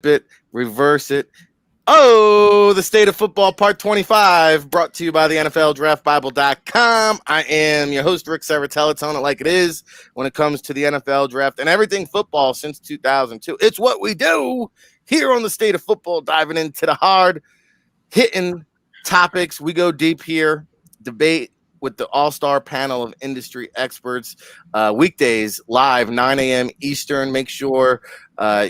flip it, reverse it. Oh, the State of Football Part 25, brought to you by the NFLDraftBible.com. I am your host, Rick Serritella, telling it like it is when it comes to the NFL Draft and everything football since 2002. It's what we do here on the State of Football, diving into the hard-hitting topics. We go deep here, debate with the all-star panel of industry experts. Weekdays, live, 9 a.m. Eastern. Make sure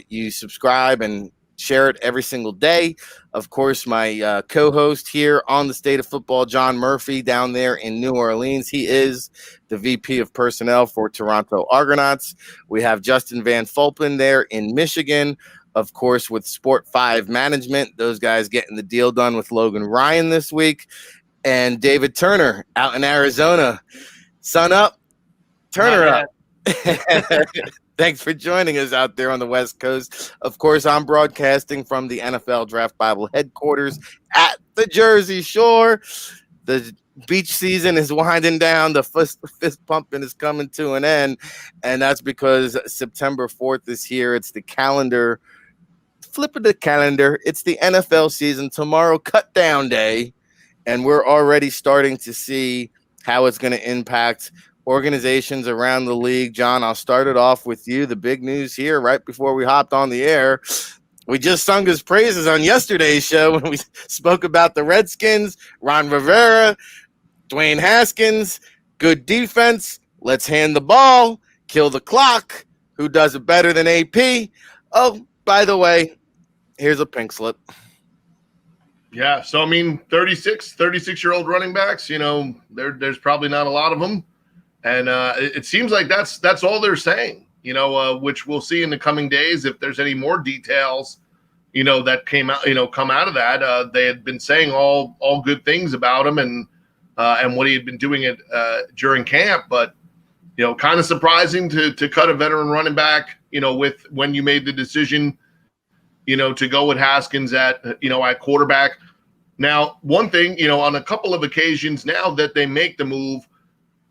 you subscribe and share it every single day. Of course, my co-host here on the State of Football, John Murphy, down there in New Orleans. He is the VP of Personnel for Toronto Argonauts. We have Justin Van Fulpen there in Michigan, of course, with Sport 5 Management. Those guys getting the deal done with Logan Ryan this week. And David Turner out in Arizona. Sun up, Turner up. Thanks for joining us out there on the West Coast. Of course, I'm broadcasting from the NFL Draft Bible headquarters at the Jersey Shore. The beach season is winding down. The fist pumping is coming to an end. And that's because September 4th is here. It's the calendar. Flip of the calendar. It's the NFL season. Tomorrow, cut down day. And we're already starting to see how it's going to impact organizations around the league. John, I'll start it off with you. The big news here right before we hopped on the air. We just sung his praises on yesterday's show when we spoke about the Redskins, Ron Rivera, Dwayne Haskins, good defense. Let's hand the ball, kill the clock. Who does it better than AP? Oh, by the way, here's a pink slip. Yeah, so I mean, 36-year-old running backs, there's probably not a lot of them. And it seems like that's all they're saying, which we'll see in the coming days if there's any more details, that come out of that. They had been saying all good things about him and what he had been doing during camp, but kind of surprising to cut a veteran running back, with when you made the decision, to go with Haskins at quarterback. Now, one thing, on a couple of occasions now that they make the move,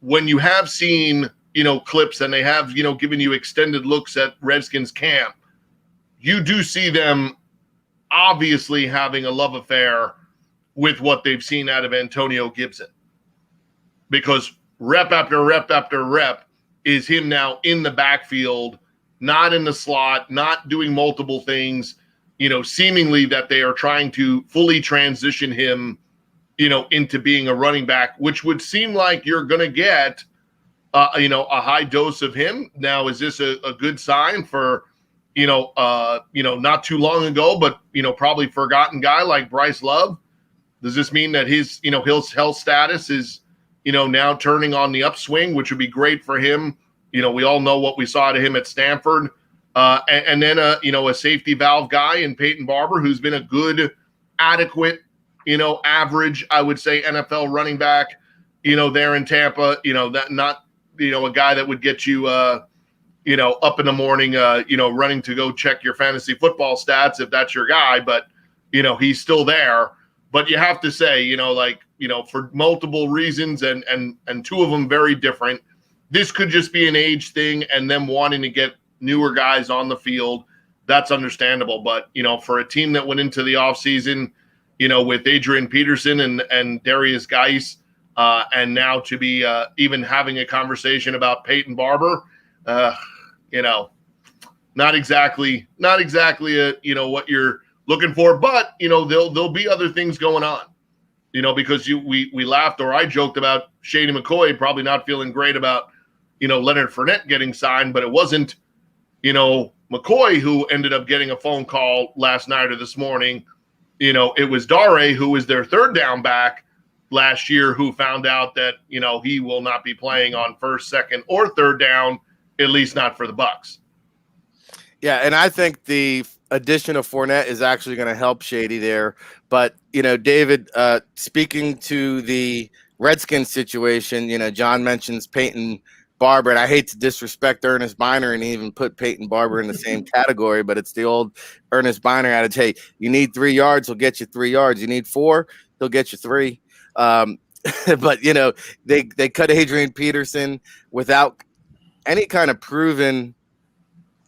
when you have seen, clips and they have, given you extended looks at Redskins camp, you do see them obviously having a love affair with what they've seen out of Antonio Gibson. Because rep after rep after rep is him now in the backfield, not in the slot, not doing multiple things, seemingly that they are trying to fully transition him into being a running back, which would seem like you're going to get, a high dose of him. Now, is this a good sign for, not too long ago, but, probably forgotten guy like Bryce Love? Does this mean that his health status is, now turning on the upswing, which would be great for him? We all know what we saw to him at Stanford. And then, a safety valve guy in Peyton Barber, who's been a good, adequate, average, I would say, NFL running back, there in Tampa, that not, a guy that would get you, up in the morning, running to go check your fantasy football stats if that's your guy. But, he's still there. But you have to say, for multiple reasons and two of them very different, this could just be an age thing and them wanting to get newer guys on the field. That's understandable. But, for a team that went into the offseason, with Adrian Peterson and Darius Geis, and now to be even having a conversation about Peyton Barber, not exactly what you're looking for, but there'll be other things going on, because we laughed, or I joked about Shady McCoy probably not feeling great about Leonard Fournette getting signed, but it wasn't McCoy who ended up getting a phone call last night or this morning. It was Dare, who was their third down back last year, who found out that, he will not be playing on first, second, or third down, at least not for the Bucs. Yeah, and I think the addition of Fournette is actually going to help Shady there. But, David, speaking to the Redskins situation, John mentions Peyton Barber, and I hate to disrespect Ernest Biner and even put Peyton Barber in the same category, but it's the old Ernest Biner adage. Hey, you need 3 yards, he'll get you 3 yards. You need 4, he'll get you 3. But they cut Adrian Peterson without any kind of proven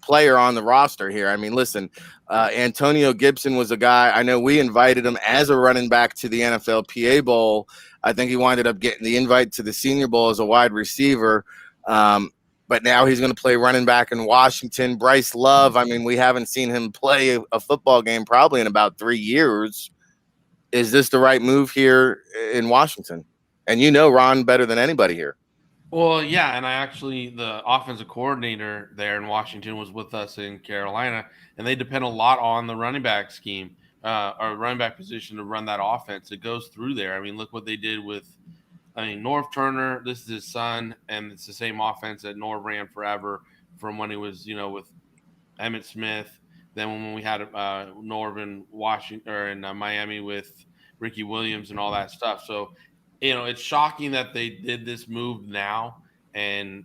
player on the roster here. I mean, listen, Antonio Gibson was a guy, I know we invited him as a running back to the NFLPA Bowl. I think he winded up getting the invite to the Senior Bowl as a wide receiver. But now he's going to play running back in Washington. Bryce Love, I mean, we haven't seen him play a football game probably in about 3 years. Is this the right move here in Washington? And you know Ron better than anybody here. Well, yeah, and the offensive coordinator there in Washington was with us in Carolina, and they depend a lot on the running back scheme or running back position to run that offense. It goes through there. I mean, look what they did with, Norv Turner. This is his son, and it's the same offense that Norv ran forever from when he was, with Emmitt Smith. Then when we had Norv in Washington or in Miami with Ricky Williams and all that stuff. So, it's shocking that they did this move now and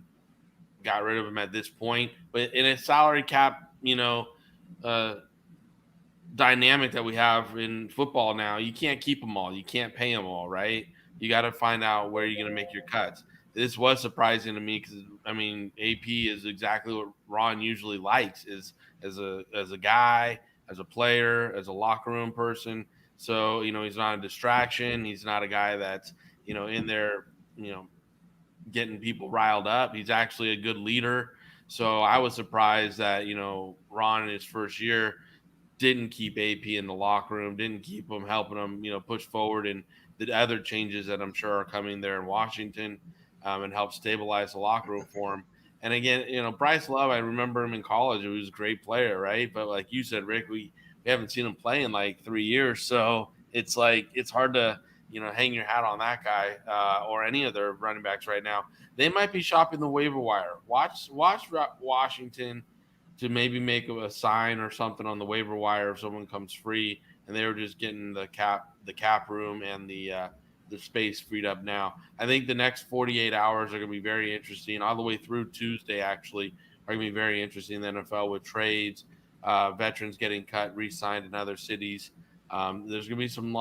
got rid of him at this point. But in a salary cap, dynamic that we have in football now, you can't keep them all. You can't pay them all, right? You got to find out where you're going to make your cuts. This was surprising to me because, AP is exactly what Ron usually likes, is as a guy, as a player, as a locker room person. So, he's not a distraction. He's not a guy that's, in there, getting people riled up. He's actually a good leader. So I was surprised that, Ron in his first year didn't keep AP in the locker room, didn't keep him, helping him, push forward, and the other changes that I'm sure are coming there in Washington and help stabilize the locker room for him. And again, Bryce Love, I remember him in college. He was a great player, right? But like you said, Rick, we haven't seen him play in like 3 years. So it's hard to, hang your hat on that guy or any of their running backs right now. They might be shopping the waiver wire. Watch Washington to maybe make a sign or something on the waiver wire if someone comes free, and they were just getting the cap room and the space freed up now. I think the next 48 hours are going to be very interesting, all the way through Tuesday actually are going to be very interesting in the NFL with trades, veterans getting cut, re-signed in other cities. There's going to be some,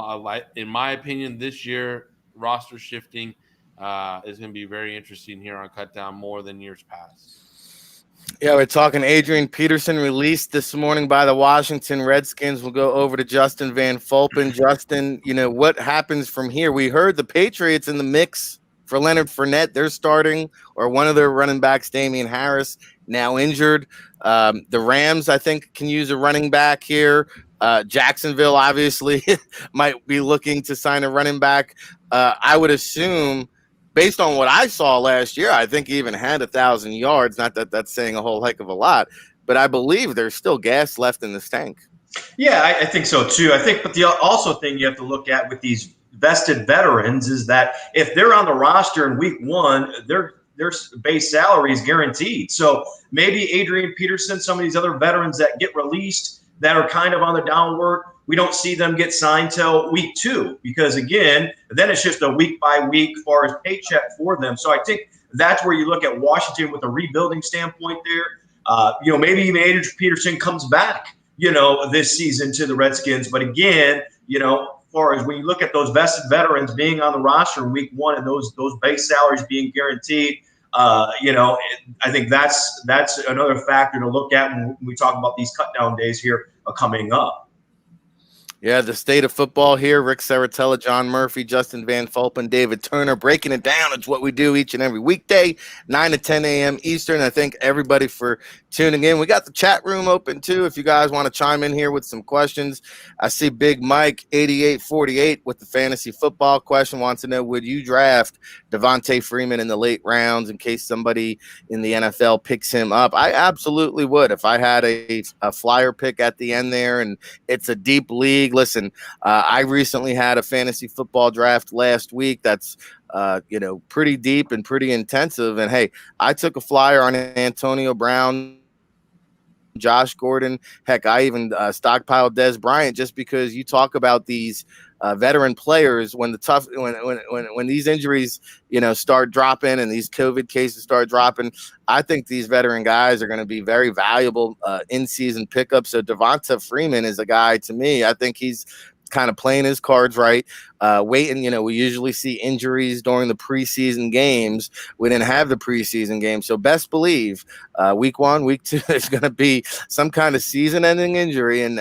in my opinion, this year roster shifting is going to be very interesting here on Cut Down more than years past. Yeah, we're talking Adrian Peterson released this morning by the Washington Redskins. We'll go over to Justin Van Fulpen. Justin, what happens from here? We heard the Patriots in the mix for Leonard Fournette. They're starting, or one of their running backs, Damian Harris, now injured. The Rams, I think, can use a running back here. Jacksonville, obviously, might be looking to sign a running back. I would assume, based on what I saw last year, I think he even had 1,000 yards. Not that that's saying a whole heck of a lot, but I believe there's still gas left in this tank. Yeah, I think so too. I think, but the also thing you have to look at with these vested veterans is that if they're on the roster in week one, their base salary is guaranteed. So maybe Adrian Peterson, some of these other veterans that get released that are kind of on the downward, we don't see them get signed till week 2 because, again, then it's just a week by week as far as paycheck for them. So I think that's where you look at Washington with a rebuilding standpoint there. Maybe even Adrian Peterson comes back, this season to the Redskins. But again, as far as when you look at those vested veterans being on the roster in week 1 and those base salaries being guaranteed, I think that's another factor to look at when we talk about these cut down days here coming up. Yeah, the state of football here. Rick Saratella, John Murphy, Justin Van Fulpen, David Turner, breaking it down. It's what we do each and every weekday, 9 to 10 a.m. Eastern. I thank everybody for tuning in. We got the chat room open, too, if you guys want to chime in here with some questions. I see Big Mike, 8848, with the fantasy football question, wants to know, would you draft Devontae Freeman in the late rounds in case somebody in the NFL picks him up? I absolutely would. If I had a flyer pick at the end there and it's a deep league. Listen, I recently had a fantasy football draft last week that's pretty deep and pretty intensive. And hey, I took a flyer on Antonio Brown, Josh Gordon. Heck, I even stockpiled Des Bryant just because you talk about these veteran players when these injuries start dropping and these COVID cases start dropping. I think these veteran guys are going to be very valuable in-season pickups. So Devonta Freeman is a guy, to me, I think he's kind of playing his cards right, waiting. We usually see injuries during the preseason games. We didn't have the preseason game, so best believe week 1, week 2, there's going to be some kind of season-ending injury, and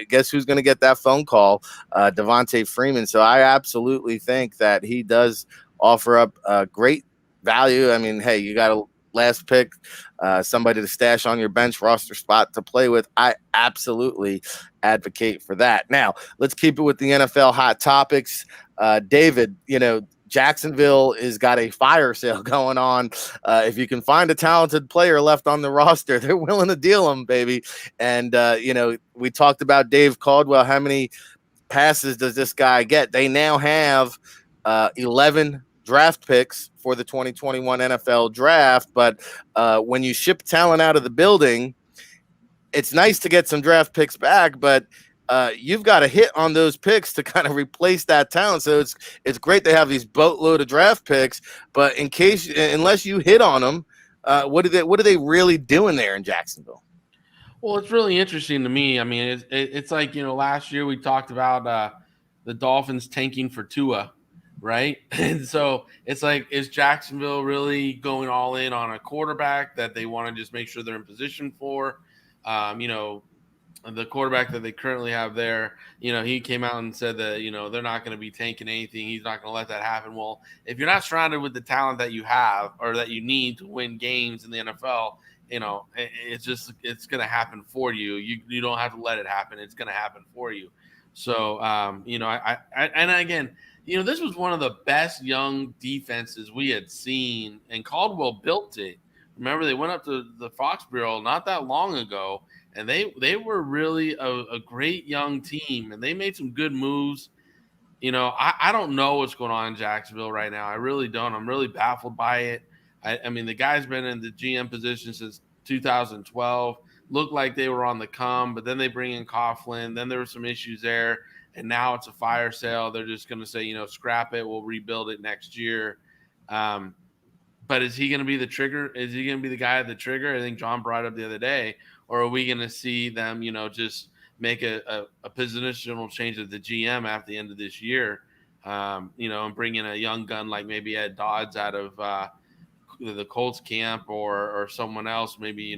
guess who's going to get that phone call? Devontae Freeman. So I absolutely think that he does offer up great value. I mean, hey, you got a last pick, somebody to stash on your bench roster spot to play with. I absolutely advocate for that. Now, let's keep it with the NFL hot topics. David, Jacksonville has got a fire sale going on. If you can find a talented player left on the roster, they're willing to deal them, baby. And, we talked about Dave Caldwell. How many passes does this guy get? They now have 11 draft picks for the 2021 NFL draft. But when you ship talent out of the building, it's nice to get some draft picks back, but you've got to hit on those picks to kind of replace that talent. So it's great to have these boatload of draft picks, but unless you hit on them, what are they really doing there in Jacksonville? Well, it's really interesting to me. I mean, it's like, last year we talked about the Dolphins tanking for Tua, right? And so it's like, is Jacksonville really going all in on a quarterback that they want to just make sure they're in position for? The quarterback that they currently have there, he came out and said that, they're not going to be tanking anything. He's not going to let that happen. Well, if you're not surrounded with the talent that you have or that you need to win games in the NFL, it's going to happen for you. You don't have to let it happen. It's going to happen for you. So, and again, this was one of the best young defenses we had seen, and Caldwell built it. Remember, they went up to the Foxborough not that long ago, and they were really a great young team, and they made some good moves. I don't know what's going on in Jacksonville right now. I really don't. I'm really baffled by it. I mean, the guy's been in the GM position since 2012. Looked like they were on the come, but then they bring in Coughlin. Then there were some issues there, and now it's a fire sale. They're just going to say, scrap it. We'll rebuild it next year. But is he going to be the trigger? Is he going to be the guy at the trigger? I think John brought up the other day. Or are we going to see them, just make a positional change at the GM after the end of this year, and bring in a young gun like maybe Ed Dodds out of the Colts camp or someone else, maybe,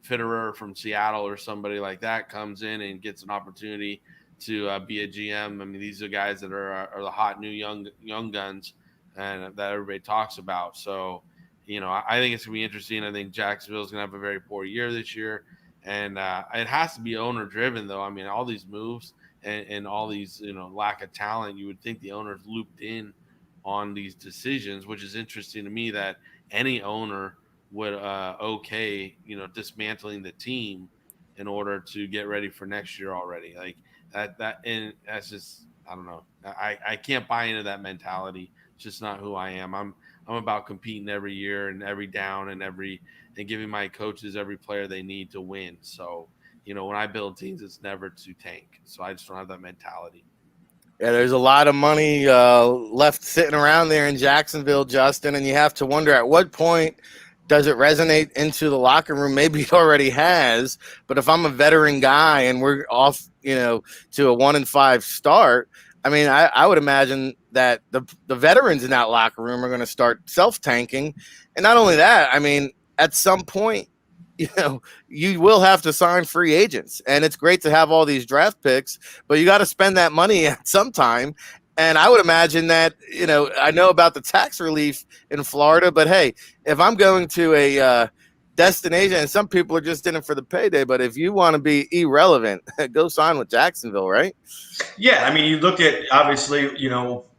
Fitterer from Seattle or somebody like that comes in and gets an opportunity to be a GM. I mean, these are guys that are the hot new young guns and that everybody talks about. So, I think it's going to be interesting. I think Jacksonville is going to have a very poor year this year. And it has to be owner driven, though. I mean, all these moves and all these, lack of talent, you would think the owner's looped in on these decisions, which is interesting to me that any owner would dismantling the team in order to get ready for next year already. Like and that's just, I don't know. I can't buy into that mentality. It's just not who I am. I'm about competing every year and every down and giving my coaches every player they need to win. So, when I build teams, it's never to tank. So I just don't have that mentality. Yeah, there's a lot of money left sitting around there in Jacksonville, Justin, and you have to wonder at what point does it resonate into the locker room? Maybe it already has, but if I'm a veteran guy and we're off, to a 1-5 start, I mean, I would imagine that the veterans in that locker room are going to start self-tanking. And not only that, I mean, at some point, you will have to sign free agents. And it's great to have all these draft picks, but you got to spend that money at some time. And I would imagine that, I know about the tax relief in Florida, but hey, if I'm going to a destination, and some people are just in it for the payday, but if you want to be irrelevant, go sign with Jacksonville, right? Yeah, I mean, you look at, obviously,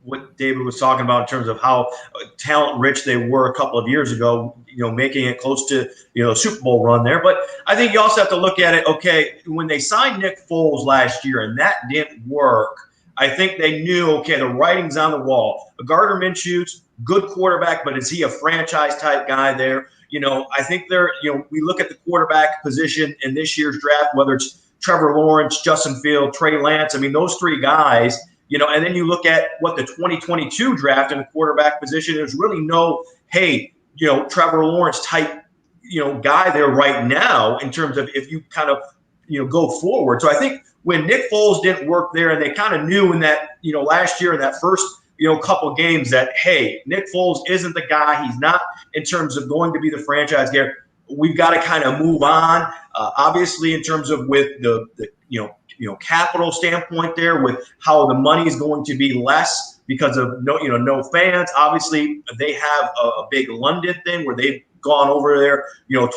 what David was talking about in terms of how talent rich they were a couple of years ago, making it close to, Super Bowl run there. But I think you also have to look at it, okay, when they signed Nick Foles last year and that didn't work, I think they knew, okay, the writing's on the wall. Gardner Minshew's good quarterback, but is he a franchise type guy there? I think we look at the quarterback position in this year's draft, whether it's Trevor Lawrence, Justin Fields, Trey Lance. I mean, those three guys, and then you look at what the 2022 draft in the quarterback position, there's really no, Trevor Lawrence type, guy there right now in terms of if you kind of go forward. So I think when Nick Foles didn't work there, and they kind of knew in that, last year in that first, couple games that, hey, Nick Foles isn't the guy. He's not in terms of going to be the franchise guy. We've got to kind of move on. Obviously, in terms of with the capital standpoint there, with how the money is going to be less because of no fans. Obviously, they have a big London thing where they've gone over there,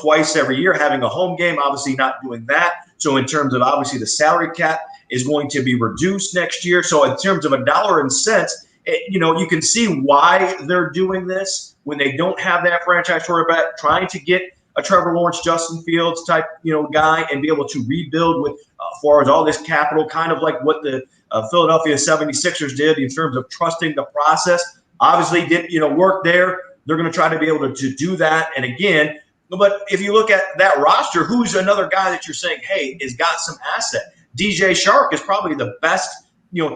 twice every year, having a home game. Obviously, not doing that. So in terms of obviously the salary cap is going to be reduced next year. So in terms of a dollar and cents, you can see why they're doing this when they don't have that franchise quarterback, trying to get a Trevor Lawrence, Justin Fields type, guy, and be able to rebuild with, as far as all this capital, kind of like what the Philadelphia 76ers did in terms of trusting the process. Obviously, didn't work there. They're going to try to be able to do that. And again, but if you look at that roster, who's another guy that you're saying, hey, has got some asset? DJ Shark is probably the best,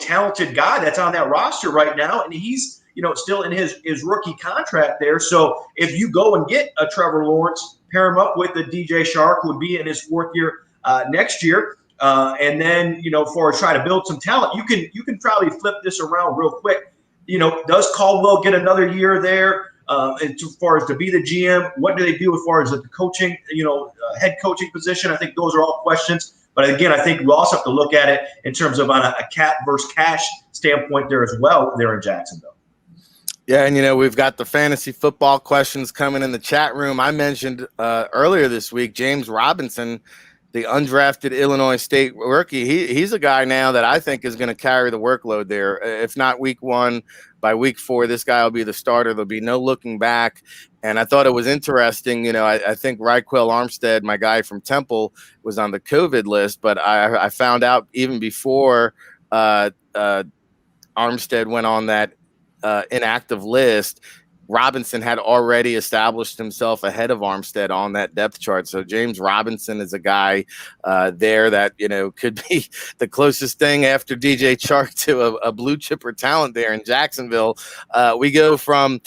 talented guy that's on that roster right now, and he's, still in his rookie contract there. So if you go and get a Trevor Lawrence, pair him up with the DJ Shark, who would be in his fourth year next year, and then for try to build some talent, you can probably flip this around real quick. Does Caldwell get another year there? As far as to be the GM, what do they do as far as the coaching, head coaching position? I think those are all questions. But again, I think we also have to look at it in terms of on a cap versus cash standpoint there as well there in Jacksonville. Yeah, and we've got the fantasy football questions coming in the chat room. I mentioned earlier this week James Robinson, the undrafted Illinois State rookie. He's a guy now that I think is going to carry the workload there. If not week 1, by week 4, this guy will be the starter. There'll be no looking back. And I thought it was interesting. I think Raquel Armstead, my guy from Temple, was on the COVID list, but I found out even before Armstead went on that inactive list, Robinson had already established himself ahead of Armstead on that depth chart. So James Robinson is a guy there that, could be the closest thing after DJ Chark to a blue chipper talent there in Jacksonville. We go from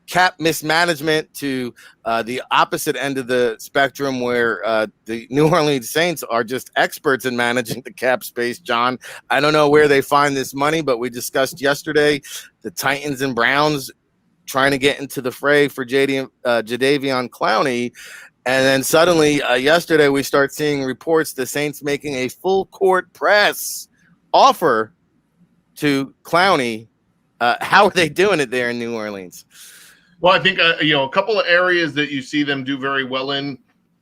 cap mismanagement to the opposite end of the spectrum where the New Orleans Saints are just experts in managing the cap space. John, I don't know where they find this money, but we discussed yesterday the Titans and Browns trying to get into the fray for Jadeveon Clowney. And then suddenly yesterday we start seeing reports the Saints making a full court press offer to Clowney. How are they doing it there in New Orleans? Well, I think, a couple of areas that you see them do very well in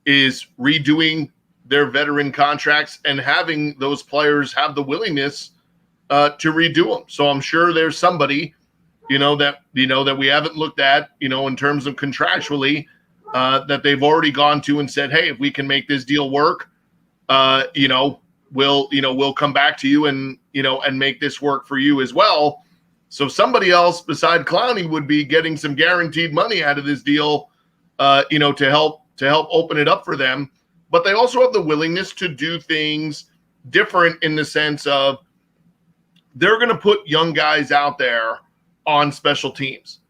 is redoing their veteran contracts and having those players have the willingness to redo them. So I'm sure there's somebody, that we haven't looked at, in terms of contractually, that they've already gone to and said, hey, if we can make this deal work, we'll come back to you and make this work for you as well. So somebody else beside Clowney would be getting some guaranteed money out of this deal, to help open it up for them. But they also have the willingness to do things different in the sense of they're going to put young guys out there on special teams.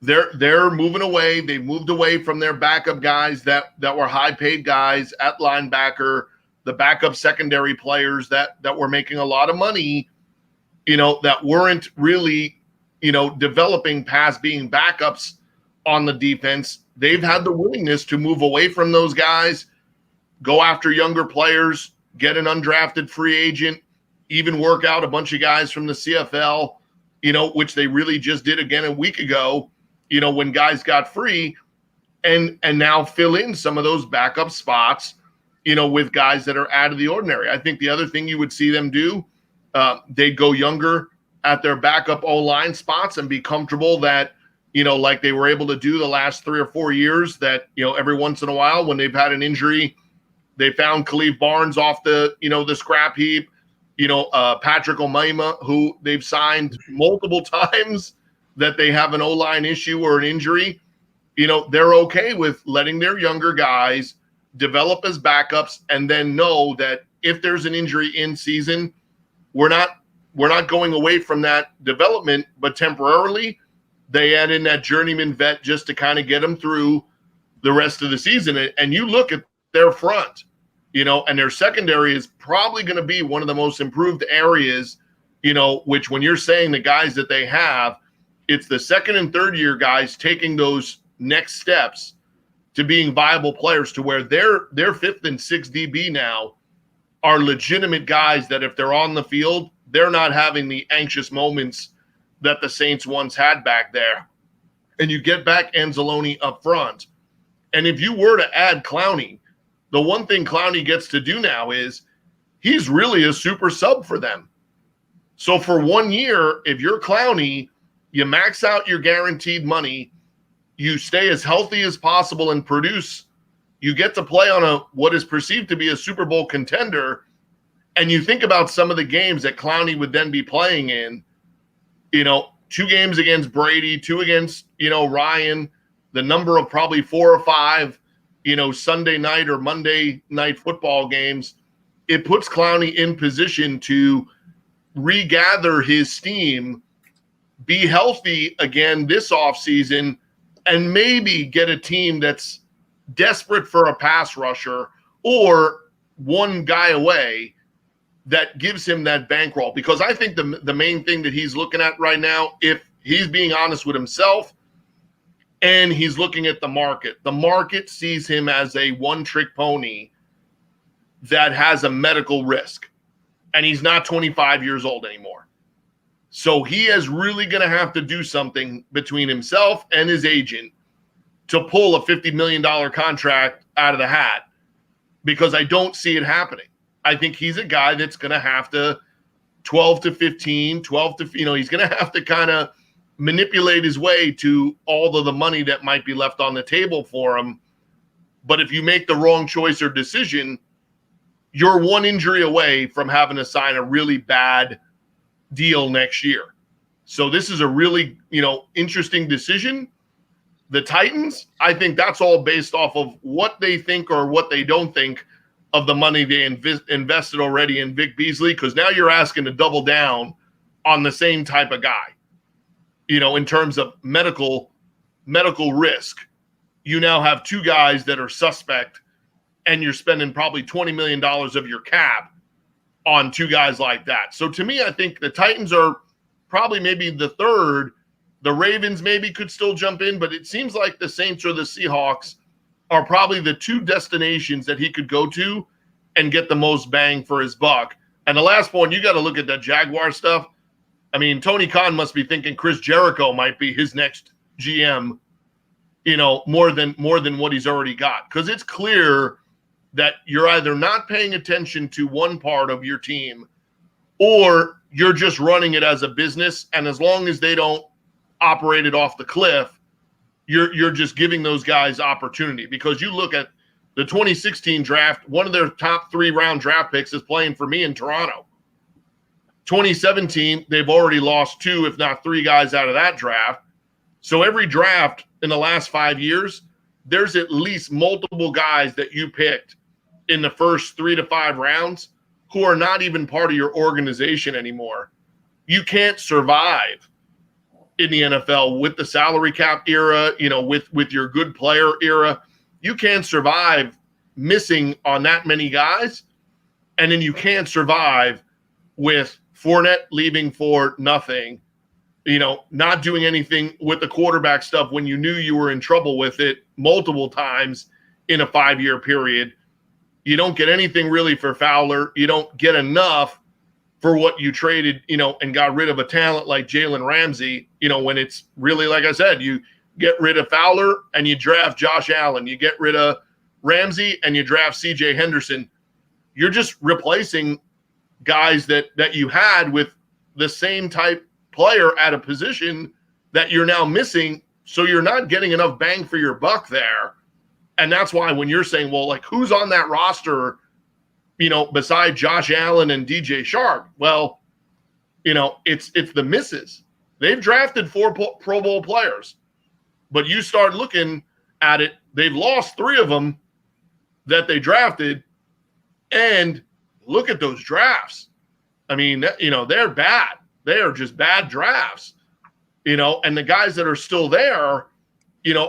They're moving away. They moved away from their backup guys that were high paid guys at linebacker, the backup secondary players that were making a lot of money, that weren't really, developing past being backups on the defense. They've had the willingness to move away from those guys, go after younger players, get an undrafted free agent, even work out a bunch of guys from the CFL, which they really just did again a week ago, when guys got free, and now fill in some of those backup spots, with guys that are out of the ordinary. I think the other thing you would see them do, they'd go younger at their backup O-line spots and be comfortable that, like they were able to do the last 3 or 4 years, that, every once in a while when they've had an injury, they found Khalif Barnes off the scrap heap, Patrick Omaima, who they've signed multiple times, that they have an O-line issue or an injury. They're okay with letting their younger guys develop as backups and then know that if there's an injury in season, we're not going away from that development, but temporarily they add in that journeyman vet just to kind of get them through the rest of the season. And you look at their front, and their secondary is probably going to be one of the most improved areas, which when you're saying the guys that they have, it's the second and third year guys taking those next steps to being viable players to where their fifth and sixth DB now are legitimate guys that if they're on the field, they're not having the anxious moments that the Saints once had back there. And you get back Anzalone up front. And if you were to add Clowney, the one thing Clowney gets to do now is he's really a super sub for them. So for 1 year, if you're Clowney, you max out your guaranteed money, you stay as healthy as possible and produce, you get to play on what is perceived to be a Super Bowl contender, and you think about some of the games that Clowney would then be playing in, 2 games against Brady, 2 against, Ryan, the number of probably 4 or 5, Sunday night or Monday night football games, it puts Clowney in position to regather his steam, be healthy again this offseason, and maybe get a team that's desperate for a pass rusher or one guy away that gives him that bankroll. Because I think the main thing that he's looking at right now, if he's being honest with himself and he's looking at the market sees him as a one-trick pony that has a medical risk. And he's not 25 years old anymore. So he is really going to have to do something between himself and his agent to pull a $50 million contract out of the hat, because I don't see it happening. I think he's a guy that's going to have to 12 to 15, 12 to, he's going to have to kind of manipulate his way to all of the money that might be left on the table for him. But if you make the wrong choice or decision, you're one injury away from having to sign a really bad deal next year. So this is a really, interesting decision. The Titans, I think that's all based off of what they think or what they don't think of the money they invested already in Vic Beasley, because now you're asking to double down on the same type of guy, in terms of medical risk. You now have 2 guys that are suspect, and you're spending probably $20 million of your cap on 2 guys like that. So to me, I think the Titans are probably maybe the third. The Ravens maybe could still jump in, but it seems like the Saints or the Seahawks are probably the 2 destinations that he could go to and get the most bang for his buck. And the last point, you got to look at that Jaguar stuff. I mean, Tony Khan must be thinking Chris Jericho might be his next GM, more than what he's already got. Because it's clear that you're either not paying attention to one part of your team, or you're just running it as a business. And as long as they don't operate it off the cliff, you're just giving those guys opportunity. Because you look at the 2016 draft, one of their top 3 round draft picks is playing for me in Toronto. 2017, they've already lost 2, if not 3 guys out of that draft. So every draft in the last 5 years, there's at least multiple guys that you picked in the first 3 to 5 rounds who are not even part of your organization anymore. You can't survive in the NFL with the salary cap era, with your good player era. You can't survive missing on that many guys. And then you can't survive with Fournette leaving for nothing, not doing anything with the quarterback stuff when you knew you were in trouble with it multiple times in a 5-year period. You don't get anything really for Fowler. You don't get enough for what you traded, and got rid of a talent like Jalen Ramsey, when it's really, like I said, you get rid of Fowler and you draft Josh Allen. You get rid of Ramsey and you draft C.J. Henderson. You're just replacing guys that you had with the same type player at a position that you're now missing. So you're not getting enough bang for your buck there. And that's why when you're saying, well, like, who's on that roster, beside Josh Allen and DJ Shark? Well, it's the misses. They've drafted 4 Pro Bowl players, but you start looking at it, they've lost 3 of them that they drafted. And look at those drafts. I mean, they're bad. They are just bad drafts, and the guys that are still there,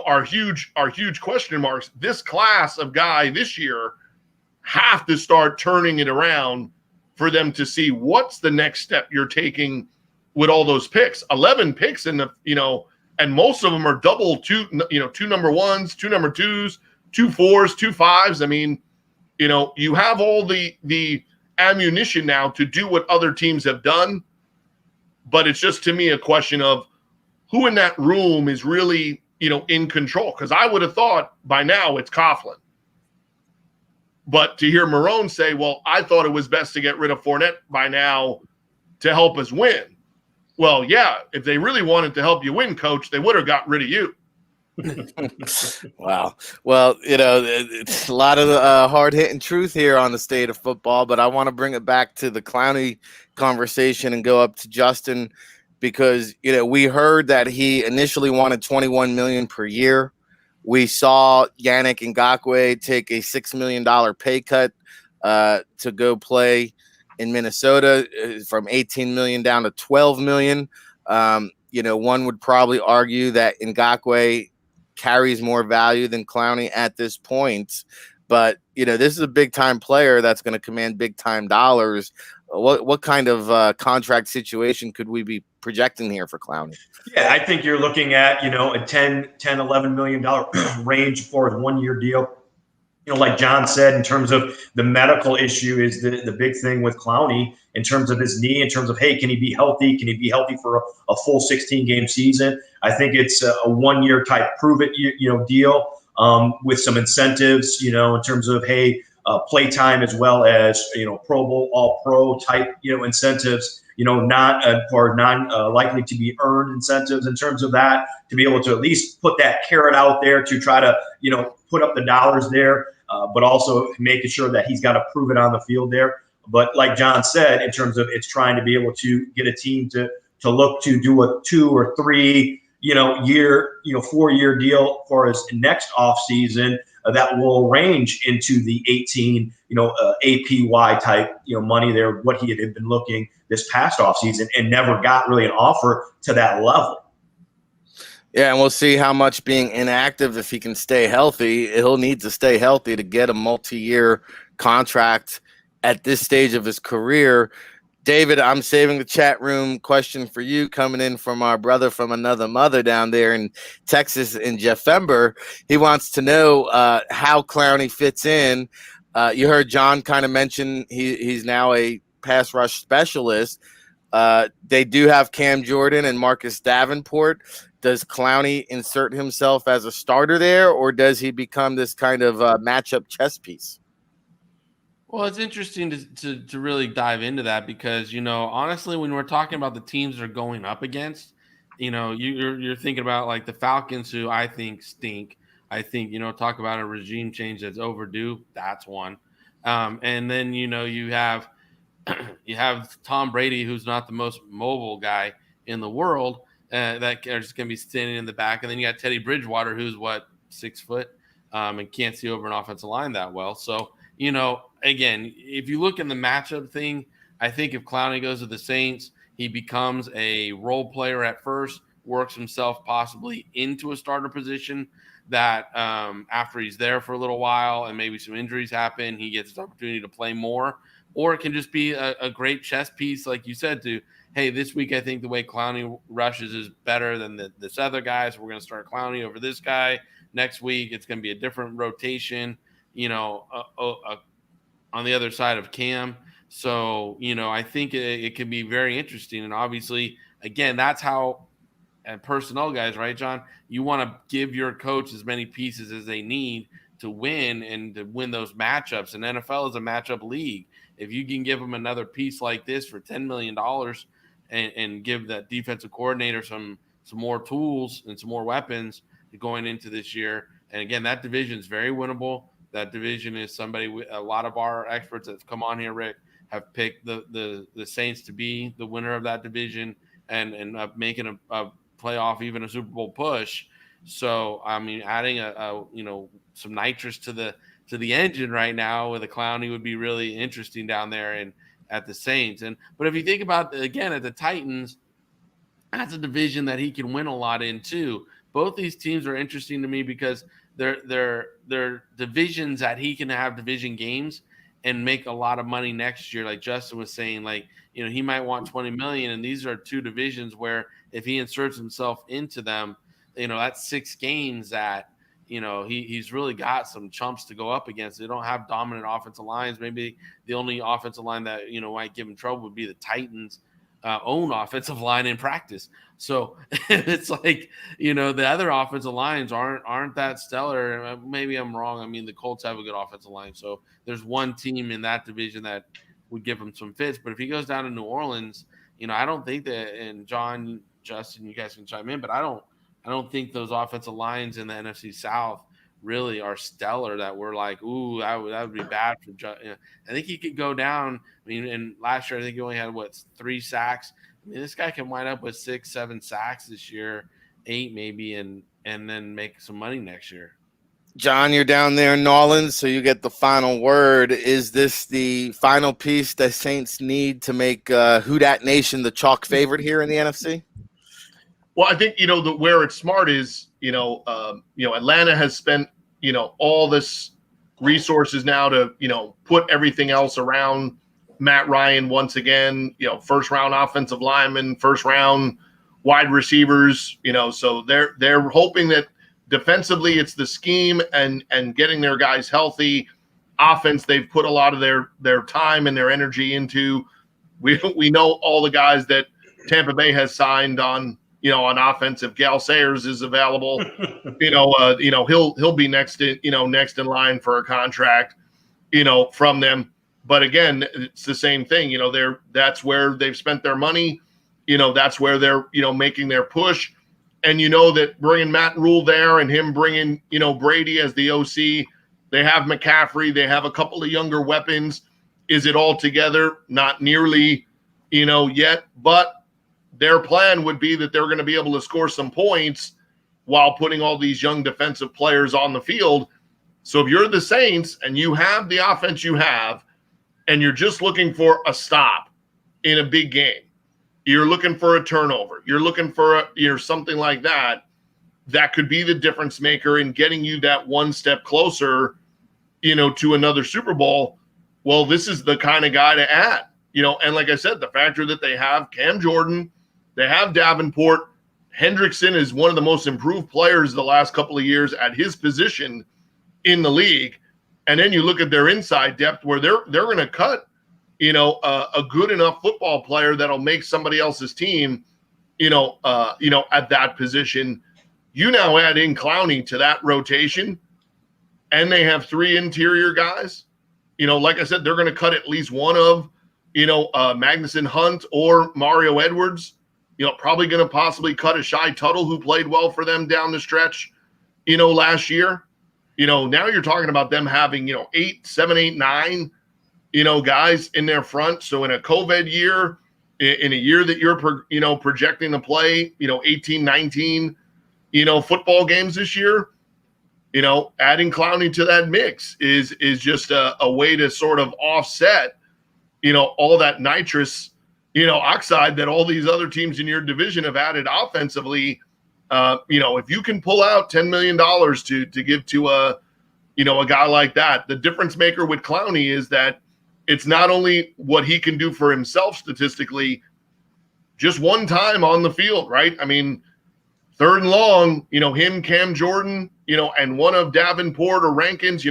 are huge question marks. This class of guy this year have to start turning it around for them to see what's the next step you're taking with all those picks. 11 picks in the, and most of them are double two number ones, two number twos, 2 4s, 2 5s. I mean, you have all the ammunition now to do what other teams have done, but it's just, to me, a question of who in that room is really, in control. Because I would have thought by now it's Coughlin. But to hear Marrone say, well, I thought it was best to get rid of Fournette by now to help us win. Well, yeah, if they really wanted to help you win, coach, they would have got rid of you. Wow. Well, it's a lot of hard-hitting truth here on the state of football, but I want to bring it back to the Clowney conversation and go up to Justin because, we heard that he initially wanted $21 million per year. We saw Yannick Ngakoue take a $6 million pay cut to go play in Minnesota from $18 million down to $12 million. One would probably argue that Ngakoue carries more value than Clowney at this point. But, this is a big-time player that's going to command big-time dollars. What kind of contract situation could we be projecting here for Clowney? Yeah, I think you're looking at, a $10-11 million range for a 1-year deal. Like John said, in terms of the medical issue is the big thing with Clowney in terms of his knee, in terms of, hey, can he be healthy? Can he be healthy for a full 16-game season? I think it's a 1-year type prove it, deal with some incentives, in terms of, hey, play time as well as, Pro Bowl, all pro type, incentives, not or likely to be earned incentives in terms of that, to be able to at least put that carrot out there to try to, put up the dollars there, but also making sure that he's got to prove it on the field there. But like John said, in terms of it's trying to be able to get a team to look to do a 2 or 3, year, 4-year deal for his next offseason that will range into the 18, APY type, money there, what he had been looking this past offseason and never got really an offer to that level. Yeah, and we'll see how much being inactive, if he can stay healthy, he'll need to stay healthy to get a multi-year contract at this stage of his career. David, I'm saving the chat room question for you, coming in from our brother from another mother down there in Texas in Jeffember. He wants to know how Clowney fits in. You heard John kind of mention he's now a pass rush specialist. They do have Cam Jordan and Marcus Davenport. Does Clowney insert himself as a starter there, or does he become this kind of matchup chess piece? Well, it's interesting to really dive into that because, honestly, when we're talking about the teams that are going up against, you're thinking about like the Falcons, who I think stink. I think, talk about a regime change that's overdue. That's one. And then, you have Tom Brady, who's not the most mobile guy in the world, that are just going to be standing in the back. And then you got Teddy Bridgewater, who's 6 foot and can't see over an offensive line that well. So, again, if you look in the matchup thing, I think if Clowney goes to the Saints, he becomes a role player at first, works himself possibly into a starter position that after he's there for a little while and maybe some injuries happen, he gets the opportunity to play more. Or it can just be a great chess piece, like you said, to, hey, this week I think the way Clowney rushes is better than this other guy, so we're going to start Clowney over this guy. Next week it's going to be a different rotation, on the other side of Cam. So, I think it can be very interesting. And obviously, again, that's how personnel guys, right, John? You want to give your coach as many pieces as they need to win and to win those matchups. And NFL is a matchup league. If you can give them another piece like this for $10 million and give that defensive coordinator some more tools and some more weapons going into this year. And again, that division is very winnable. That division is a lot of our experts that have come on here, Rick, have picked the Saints to be the winner of that division and making a playoff, even a Super Bowl push. So, I mean, adding some nitrous to the engine right now with a Clowney would be really interesting down there and at the Saints. But if you think about, again, at the Titans, that's a division that he can win a lot in too. Both these teams are interesting to me because they're divisions that he can have division games and make a lot of money next year. Like Justin was saying, like, he might want 20 million, and these are two divisions where if he inserts himself into them, that's 6 games that, he's really got some chumps to go up against. They don't have dominant offensive lines. Maybe the only offensive line that, might give him trouble would be the Titans' own offensive line in practice. So it's like, the other offensive lines aren't that stellar. Maybe I'm wrong. I mean, the Colts have a good offensive line. So there's one team in that division that would give him some fits. But if he goes down to New Orleans, I don't think that, and John, Justin, you guys can chime in, but I don't think those offensive lines in the NFC South really are stellar that we're like, ooh, that would be bad for I think he could go down. I mean, and last year I think he only had 3 sacks. I mean, this guy can wind up with 6, 7 sacks this year, 8 maybe, and then make some money next year. John, you're down there in New Orleans, so you get the final word. Is this the final piece that Saints need to make Who Dat Nation the chalk favorite here in the NFC? Well, I think, where it's smart is, Atlanta has spent, all this resources now to, put everything else around Matt Ryan once again, first round offensive lineman, first round wide receivers, so they're hoping that defensively it's the scheme and getting their guys healthy. Offense, they've put a lot of their time and their energy into. We know all the guys that Tampa Bay has signed on offense. If Gal Sayers is available, he'll be next in line for a contract, from them. But again, it's the same thing. That's where they've spent their money. That's where they're making their push. And that bringing Matt Rule there and him bringing Brady as the OC, they have McCaffrey, they have a couple of younger weapons. Is it all together? Not nearly, yet, but their plan would be that they're going to be able to score some points while putting all these young defensive players on the field. So if you're the Saints and you have the offense you have, and you're just looking for a stop in a big game, you're looking for a turnover, you're looking for something like that, that could be the difference maker in getting you that one step closer, to another Super Bowl. Well, this is the kind of guy to add, and like I said, the factor that they have Cam Jordan, they have Davenport. Hendrickson is one of the most improved players the last couple of years at his position in the league. And then you look at their inside depth where they're going to cut, a good enough football player that'll make somebody else's team, at that position. You now add in Clowney to that rotation, and they have 3 interior guys. Like I said, they're going to cut at least one of, Magnuson Hunt or Mario Edwards. Probably going to possibly cut a Shy Tuttle who played well for them down the stretch, last year. Now you're talking about them having, 8, 7, 8, 9, guys in their front. So in a COVID year, in a year that you're, projecting to play, 18, 19, football games this year, adding Clowney to that mix is just a way to sort of offset, all that nitrous, oxide that all these other teams in your division have added offensively. If you can pull out $10 million to give to a guy like that, the difference maker with Clowney is that it's not only what he can do for himself statistically, just one time on the field, right? I mean, 3rd and long, him, Cam Jordan, and one of Davenport or Rankins,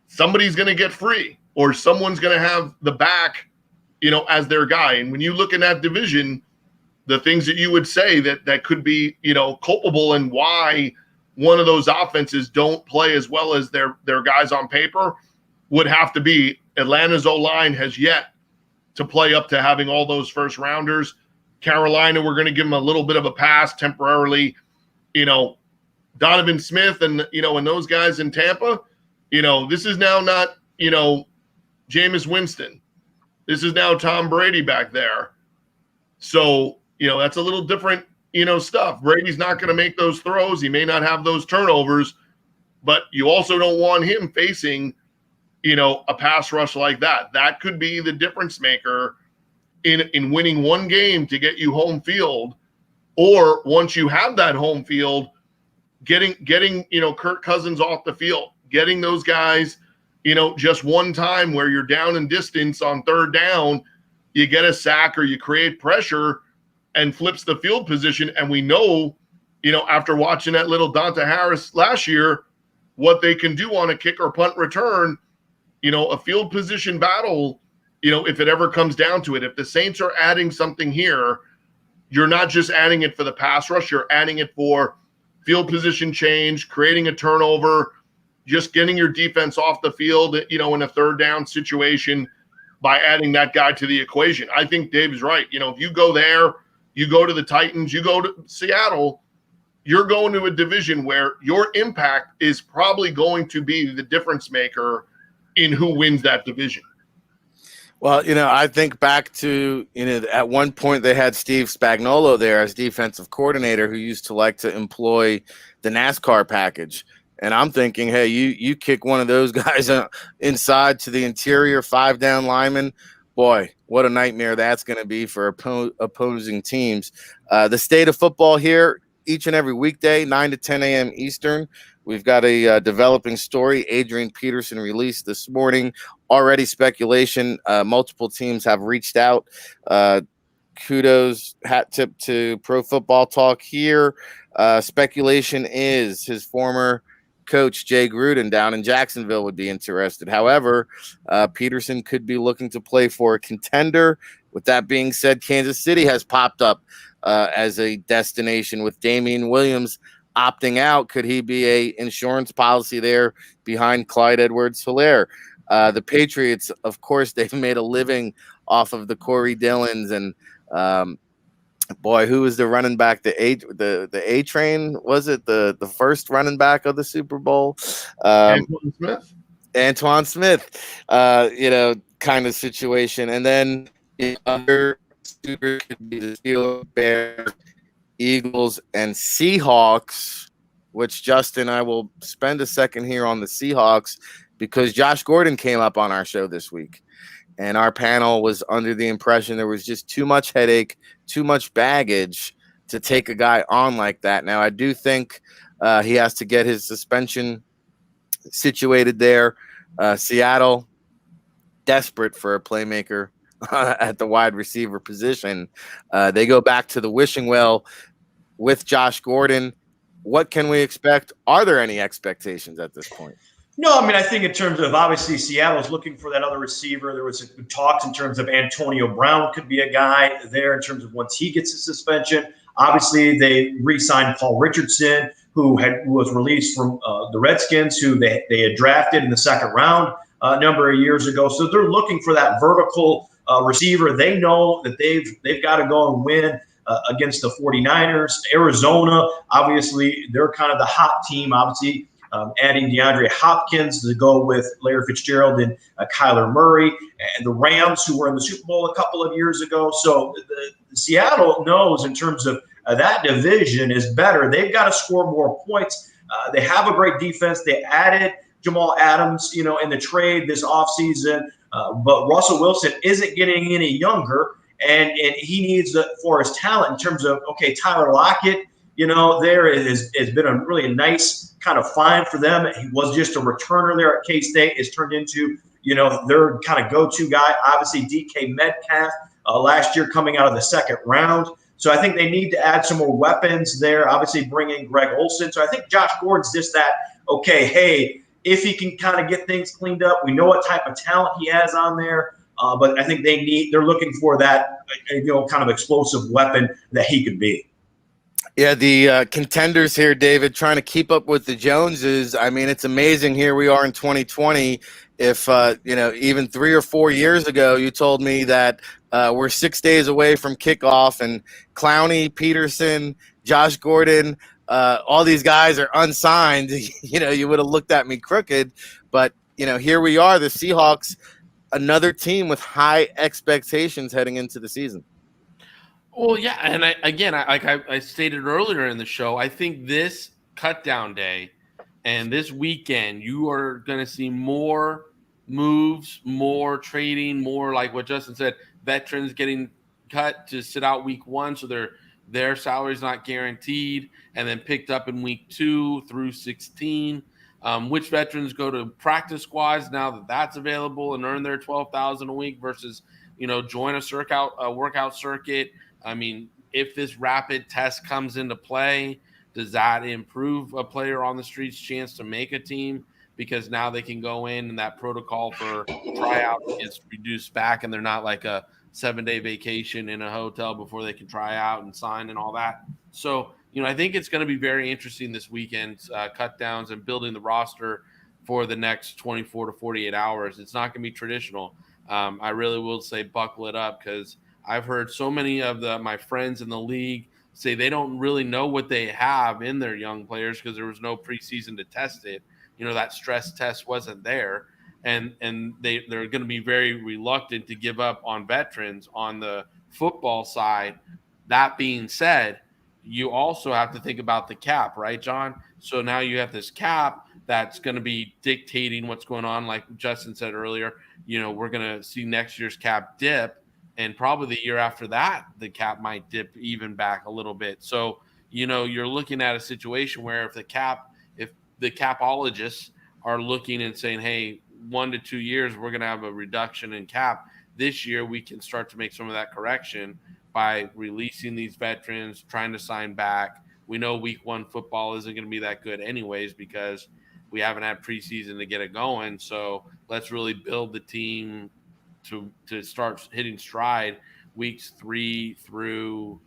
somebody's going to get free or someone's going to have the back, as their guy. And when you look in that division, the things that you would say that could be, culpable and why one of those offenses don't play as well as their guys on paper would have to be Atlanta's O-line has yet to play up to having all those first rounders. Carolina, we're going to give them a little bit of a pass temporarily. Donovan Smith and, and those guys in Tampa, this is now not, Jameis Winston. This is now Tom Brady back there. So, that's a little different, stuff. Brady's not going to make those throws. He may not have those turnovers, but you also don't want him facing, a pass rush like that. That could be the difference maker in winning one game to get you home field, or once you have that home field, getting Kirk Cousins off the field, getting those guys, just one time where you're down in distance on third down, you get a sack or you create pressure and flips the field position. And we know, after watching that little Dante Harris last year, what they can do on a kick or punt return, a field position battle, if it ever comes down to it. If the Saints are adding something here, you're not just adding it for the pass rush, you're adding it for field position change, creating a turnover, just getting your defense off the field, in a third down situation by adding that guy to the equation. I think Dave is right. If you go there, you go to the Titans, you go to Seattle, you're going to a division where your impact is probably going to be the difference maker in who wins that division. Well, I think back to, at one point they had Steve Spagnuolo there as defensive coordinator who used to like to employ the NASCAR package. And I'm thinking, hey, you kick one of those guys inside to the interior 5-down lineman. Boy, what a nightmare that's going to be for opposing teams. The state of football here, each and every weekday, 9 to 10 a.m. Eastern. We've got a developing story Adrian Peterson released this morning. Already speculation. Multiple teams have reached out. Kudos, hat tip to Pro Football Talk here. Speculation is his former coach, Jay Gruden, down in Jacksonville would be interested. However, Peterson could be looking to play for a contender. With that being said, Kansas City has popped up as a destination with Damian Williams opting out. Could he be a insurance policy there behind Clyde Edwards-Helaire? The Patriots, of course, they've made a living off of the Corey Dillons and boy, who was the running back? The A train, was it the first running back of the Super Bowl? Antoine Smith, kind of situation. And then the other super could be the Steelers, Bears, Eagles, and Seahawks, which Justin, I will spend a second here on the Seahawks because Josh Gordon came up on our show this week. And our panel was under the impression there was just too much headache, too much baggage to take a guy on like that. Now, I do think he has to get his suspension situated there. Seattle, desperate for a playmaker at the wide receiver position. They go back to the wishing well with Josh Gordon. What can we expect? Are there any expectations at this point? No, I think in terms of obviously Seattle's looking for that other receiver. There was talks in terms of Antonio Brown could be a guy there in terms of once he gets a suspension. Obviously, they re-signed Paul Richardson, who was released from the Redskins, who they had drafted in the second round a number of years ago. So they're looking for that vertical receiver. They know that they've got to go and win against the 49ers. Arizona, obviously, they're kind of the hot team, obviously. Adding DeAndre Hopkins to go with Larry Fitzgerald and Kyler Murray, and the Rams, who were in the Super Bowl a couple of years ago. So the Seattle knows in terms of that division is better. They've got to score more points. They have a great defense. They added Jamal Adams, in the trade this offseason. But Russell Wilson isn't getting any younger, and he needs for his talent in terms of, okay, Tyler Lockett, there has been a really nice kind of find for them. He was just a returner there at K-State. It's turned into, their kind of go-to guy. Obviously, DK Metcalf last year coming out of the second round. So I think they need to add some more weapons there. Obviously, bring in Greg Olsen. So I think Josh Gordon's just that, okay, hey, if he can kind of get things cleaned up, we know what type of talent he has on there. But I think they're looking for that, kind of explosive weapon that he could be. Yeah, the contenders here, David, trying to keep up with the Joneses. It's amazing. Here we are in 2020. If, even 3 or 4 years ago, you told me that we're 6 days away from kickoff and Clowney, Peterson, Josh Gordon, all these guys are unsigned, you would have looked at me crooked. But, here we are, the Seahawks, another team with high expectations heading into the season. Well, yeah, and I stated earlier in the show, I think this cut down day and this weekend, you are going to see more moves, more trading, more like what Justin said, veterans getting cut to sit out week 1, so their salary is not guaranteed, and then picked up in week 2 through 16. Which veterans go to practice squads now that that's available and earn their $12,000 a week versus, join a workout circuit. I mean, if this rapid test comes into play, does that improve a player on the street's chance to make a team? Because now they can go in and that protocol for tryout gets reduced back, and they're not like a 7-day vacation in a hotel before they can try out and sign and all that. So, I think it's going to be very interesting this weekend, cut downs and building the roster for the next 24 to 48 hours. It's not going to be traditional. I really will say buckle it up, because I've heard so many of my friends in the league say they don't really know what they have in their young players because there was no preseason to test it. That stress test wasn't there. And they're going to be very reluctant to give up on veterans on the football side. That being said, you also have to think about the cap, right, John? So now you have this cap that's going to be dictating what's going on. Like Justin said earlier, we're going to see next year's cap dip, and probably the year after that, the cap might dip even back a little bit. So, you're looking at a situation where if the capologists are looking and saying, hey, 1 to 2 years, we're going to have a reduction in cap. This year, we can start to make some of that correction by releasing these veterans, trying to sign back. We know week 1 football isn't going to be that good anyways because we haven't had preseason to get it going. So let's really build the team to start hitting stride weeks 3 through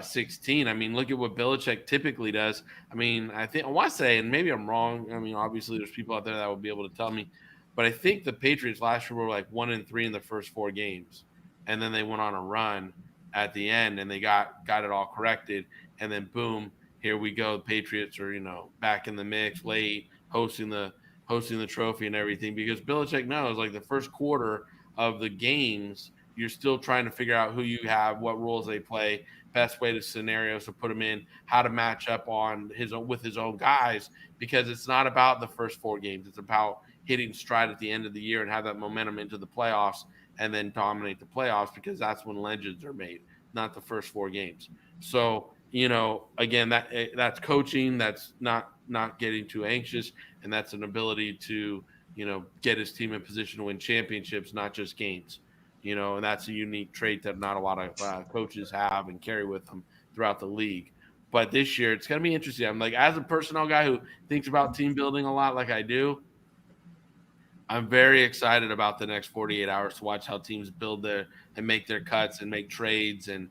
16. I mean, look at what Belichick typically does. I mean, I want to say, and maybe I'm wrong. I mean, obviously there's people out there that will be able to tell me, but I think the Patriots last year were like 1-3 in the first 4 games. And then they went on a run at the end and they got it all corrected. And then boom, here we go. The Patriots are, back in the mix late, hosting the trophy and everything, because Belichick knows like the first quarter of the games, you're still trying to figure out who you have, what roles they play, best way to scenarios to put them in, how to match up with his own guys, because it's not about the first 4 games. It's about hitting stride at the end of the year and have that momentum into the playoffs and then dominate the playoffs, because that's when legends are made, not the first 4 games. So, again, that's coaching, that's not getting too anxious, and that's an ability to, get his team in position to win championships, not just games. And that's a unique trait that not a lot of coaches have and carry with them throughout the league. But this year, it's going to be interesting. I'm like, as a personnel guy who thinks about team building a lot like I do, I'm very excited about the next 48 hours to watch how teams build and make their cuts and make trades and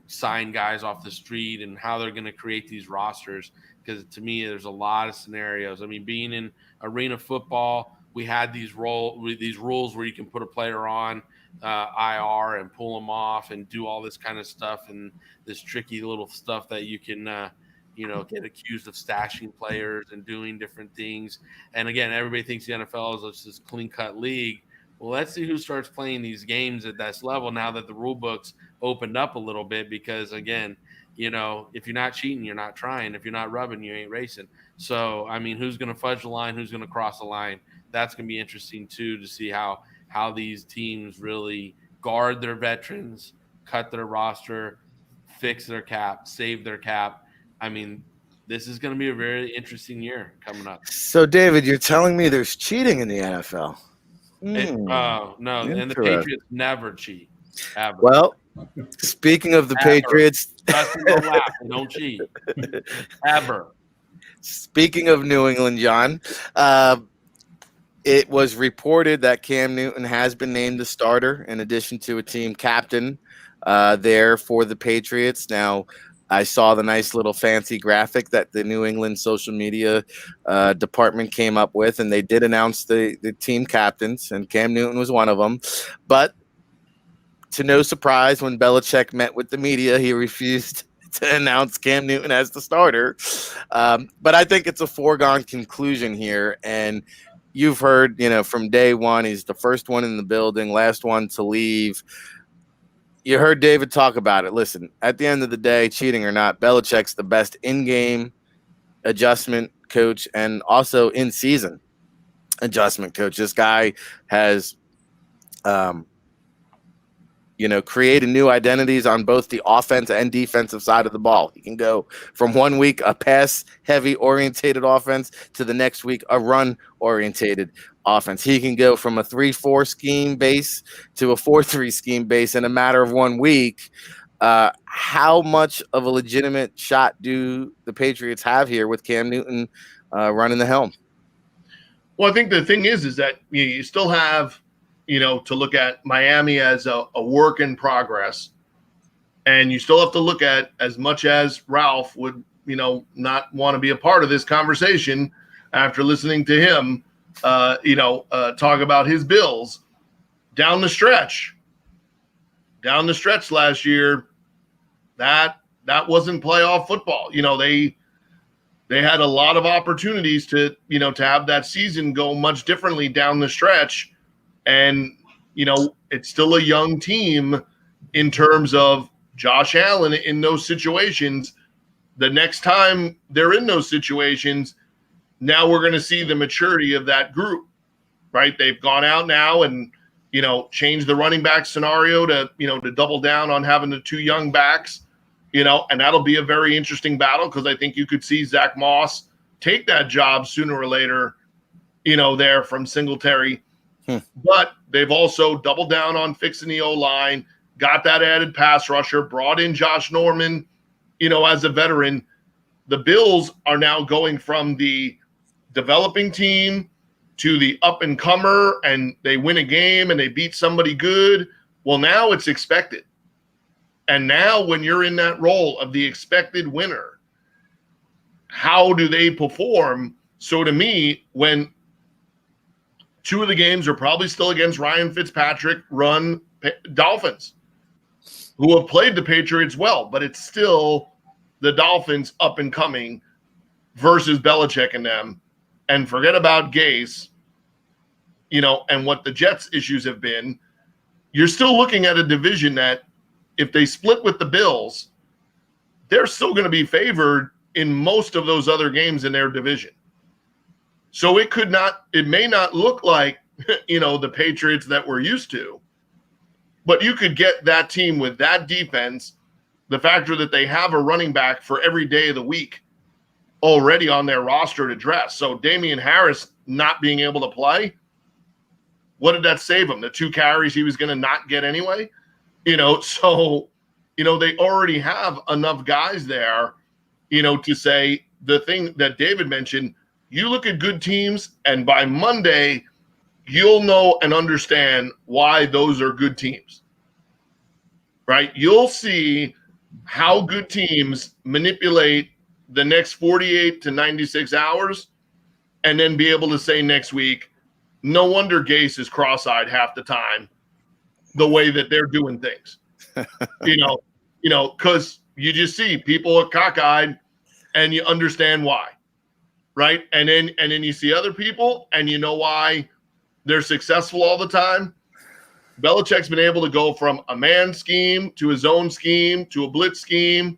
sign guys off the street and how they're going to create these rosters. Because to me, there's a lot of scenarios. I mean, being in arena football, we had these rules where you can put a player on IR and pull them off and do all this kind of stuff and this tricky little stuff that you can get accused of stashing players and doing different things. And again, everybody thinks the NFL is this clean-cut league. Well, let's see who starts playing these games at this level now that the rule book's opened up a little bit, because again, if you're not cheating, you're not trying. If you're not rubbing, you ain't racing. So, I mean, who's going to fudge the line? Who's going to cross the line? That's going to be interesting too, to see how these teams really guard their veterans, cut their roster, fix their cap, save their cap. I mean, this is going to be a very interesting year coming up. So, David, you're telling me there's cheating in the NFL? No, and the Patriots never cheat. Ever. Well, speaking of the Patriots, don't laugh, don't cheat. Ever. Speaking of New England, John, it was reported that Cam Newton has been named the starter in addition to a team captain there for the Patriots. Now, I saw the nice little fancy graphic that the New England social media department came up with, and they did announce the team captains, and Cam Newton was one of them. But to no surprise, when Belichick met with the media, he refused to announce Cam Newton as the starter. But I think it's a foregone conclusion here, and you've heard, from day one, he's the first one in the building, last one to leave. You heard David talk about it. Listen, at the end of the day, cheating or not, Belichick's the best in-game adjustment coach and also in-season adjustment coach. This guy has creating new identities on both the offense and defensive side of the ball. He can go from 1 week a pass-heavy orientated offense to the next week a run-orientated offense. He can go from a 3-4 scheme base to a 4-3 scheme base in a matter of 1 week. How much of a legitimate shot do the Patriots have here with Cam Newton running the helm? Well, I think the thing is that you still have, to look at Miami as a work in progress. And you still have to look at, as much as Ralph would, not want to be a part of this conversation after listening to him, talk about his Bills down the stretch last year, that wasn't playoff football. They had a lot of opportunities to have that season go much differently down the stretch. And, it's still a young team in terms of Josh Allen in those situations. The next time they're in those situations, now we're going to see the maturity of that group, right? They've gone out now and, changed the running back scenario to double down on having the 2 young backs, and that'll be a very interesting battle because I think you could see Zach Moss take that job sooner or later, there from Singletary. But they've also doubled down on fixing the O-line, got that added pass rusher, brought in Josh Norman, as a veteran. The Bills are now going from the developing team to the up-and-comer, and they win a game and they beat somebody good. Well, now it's expected. And now when you're in that role of the expected winner, how do they perform? So to me, when 2 of the games are probably still against Ryan Fitzpatrick run Dolphins, who have played the Patriots well, but it's still the Dolphins up and coming versus Belichick and them. And forget about Gase, and what the Jets' issues have been. You're still looking at a division that if they split with the Bills, they're still going to be favored in most of those other games in their division. So it may not look like, the Patriots that we're used to, but you could get that team with that defense, the factor that they have a running back for every day of the week already on their roster to dress. So Damian Harris not being able to play, what did that save him? The 2 carries he was going to not get anyway? So, they already have enough guys there, to say the thing that David mentioned. You look at good teams, and by Monday, you'll know and understand why those are good teams, right? You'll see how good teams manipulate the next 48 to 96 hours and then be able to say next week, no wonder Gase is cross-eyed half the time the way that they're doing things, because you just see people are cockeyed and you understand why. Right. And then you see other people and you know why they're successful all the time. Belichick's been able to go from a man scheme to a zone scheme to a blitz scheme,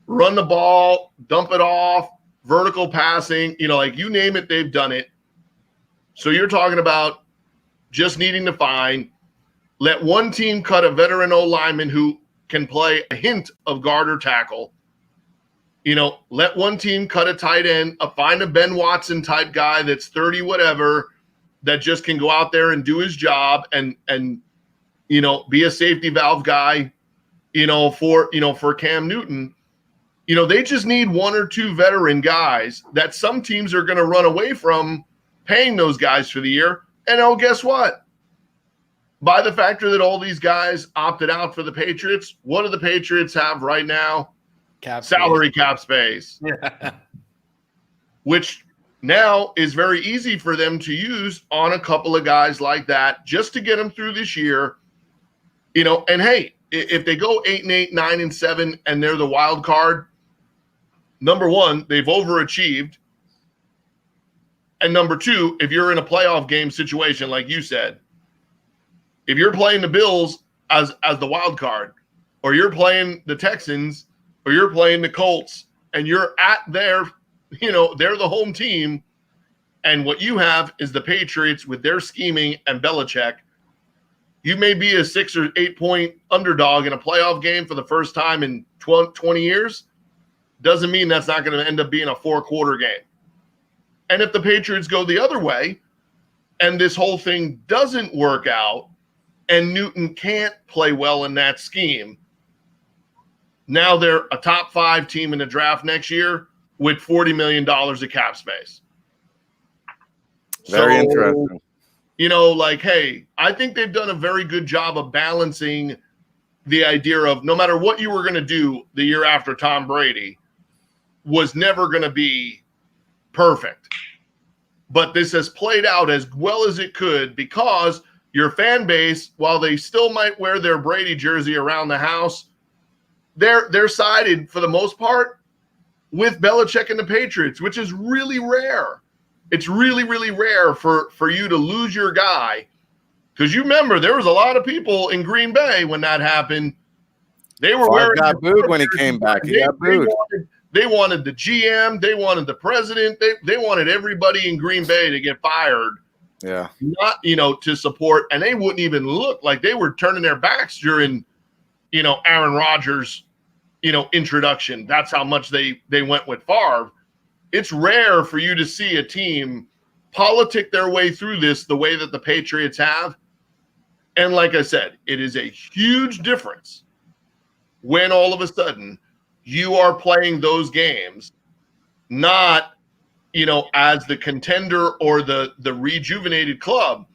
run the ball, dump it off, vertical passing, you name it, they've done it. So you're talking about just needing to let one team cut a veteran O-lineman who can play a hint of guard or tackle. Let one team cut a tight end, find a Ben Watson type guy that's 30 whatever that just can go out there and do his job and be a safety valve guy, for Cam Newton. They just need 1 or 2 veteran guys that some teams are going to run away from paying those guys for the year. And guess what? By the factor that all these guys opted out for the Patriots, what do the Patriots have right now? Salary cap space, which now is very easy for them to use on a couple of guys like that just to get them through this year. And hey, if they go 8-8, 9-7, and they're the wild card, number one, they've overachieved. And number 2, if you're in a playoff game situation, like you said, if you're playing the Bills as the wild card, or you're playing the Texans, or you're playing the Colts, and you're at they're the home team, and what you have is the Patriots with their scheming and Belichick, You may be a 6 or 8 point underdog in a playoff game for the first time in 20 years. Doesn't mean that's not going to end up being a 4-quarter game. And if the Patriots go the other way and this whole thing doesn't work out and Newton can't play well in that scheme, now they're a top 5 team in the draft next year with $40 million of cap space. Very interesting. Like, hey, I think they've done a very good job of balancing the idea of no matter what you were going to do the year after Tom Brady was never going to be perfect. But this has played out as well as it could because your fan base, while they still might wear their Brady jersey around the house, they're sided for the most part with Belichick and the Patriots, which is really rare. It's really, really rare for you to lose your guy. Because you remember, there was a lot of people in Green Bay when that happened. They were wearing. Got booed when he came back. He got booed. They wanted the GM. They wanted the president. They wanted everybody in Green Bay to get fired. Yeah. Not, to support. And they wouldn't even look like they were turning their backs during, Aaron Rodgers, introduction. That's how much they went with Favre. It's rare for you to see a team politic their way through this the way that the Patriots have. And like I said, it is a huge difference when all of a sudden you are playing those games, not, as the contender or the rejuvenated club.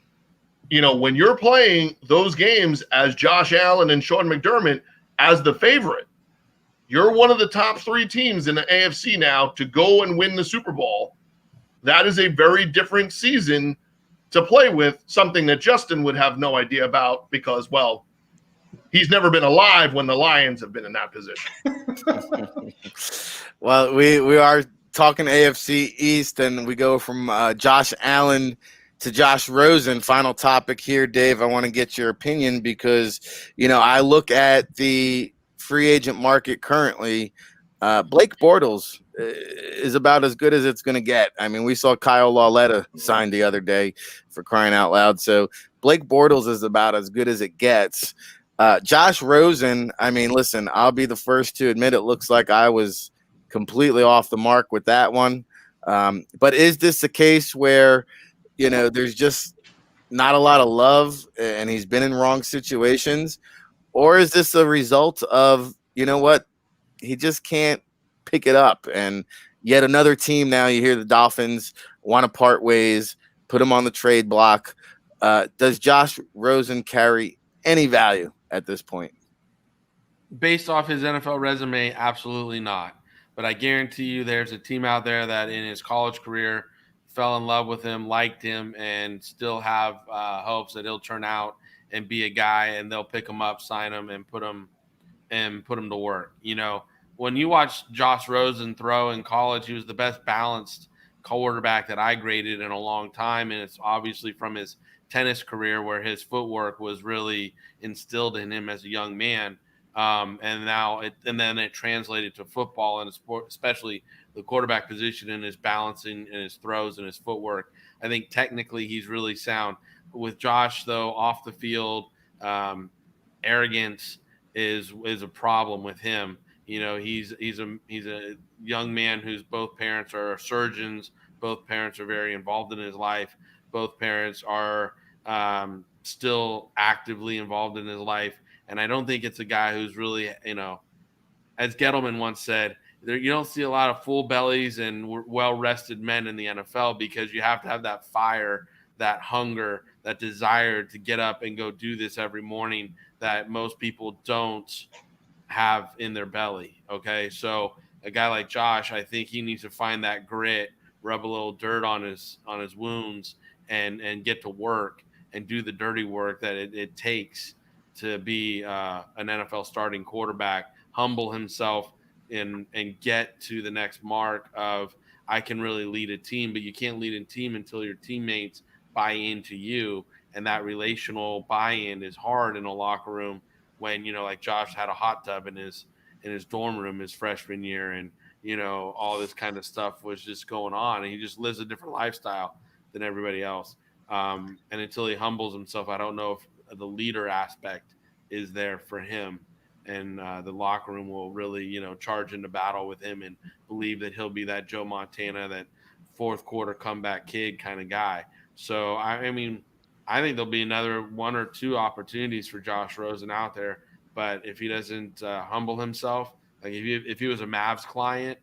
When you're playing those games as Josh Allen and Sean McDermott as the favorite, you're one of the top 3 teams in the AFC now to go and win the Super Bowl. That is a very different season to play with, something that Justin would have no idea about because, well, he's never been alive when the Lions have been in that position. Well, we are talking AFC East, and we go from Josh Allen to Josh Rosen. Final topic here, Dave. I want to get your opinion because, I look at the free agent market currently. Blake Bortles is about as good as it's going to get. I mean, we saw Kyle Lauletta signed the other day, for crying out loud. So Blake Bortles is about as good as it gets. Josh Rosen, I mean, listen, I'll be the first to admit it looks like I was completely off the mark with that one. But is this a case where, there's just not a lot of love and he's been in wrong situations? Or is this a result of, he just can't pick it up? And yet another team now, you hear the Dolphins want to part ways, put him on the trade block. Does Josh Rosen carry any value at this point? Based off his NFL resume, absolutely not. But I guarantee you there's a team out there that in his college career fell in love with him, liked him, and still have hopes that he'll turn out and be a guy, and they'll pick him up, sign him, and put him to work. When you watch Josh Rosen throw in college, he was the best balanced quarterback that I graded in a long time, and it's obviously from his tennis career where his footwork was really instilled in him as a young man. And then it translated to football and sport, especially the quarterback position and his balancing and his throws and his footwork. I think technically he's really sound. With Josh, though, off the field, arrogance is a problem with him. He's a young man whose both parents are surgeons. Both parents are very involved in his life. Both parents are still actively involved in his life. And I don't think it's a guy who's really, as Gettleman once said, you don't see a lot of full bellies and well-rested men in the NFL because you have to have that fire, that hunger, that desire to get up and go do this every morning that most people don't have in their belly. Okay. So a guy like Josh, I think he needs to find that grit, rub a little dirt on his wounds and get to work and do the dirty work that it takes to be an NFL starting quarterback, humble himself and get to the next mark of I can really lead a team, but you can't lead a team until your teammates buy into you. And that relational buy-in is hard in a locker room when, like Josh had a hot tub in his dorm room his freshman year. And, all this kind of stuff was just going on. And he just lives a different lifestyle than everybody else. And until he humbles himself, I don't know the leader aspect is there for him, and the locker room will really charge into battle with him and believe that he'll be that Joe Montana, that fourth quarter comeback kid kind of guy. So I mean, I think there'll be another one or two opportunities for Josh Rosen out there, but if he doesn't humble himself, like if he was a Mavs client,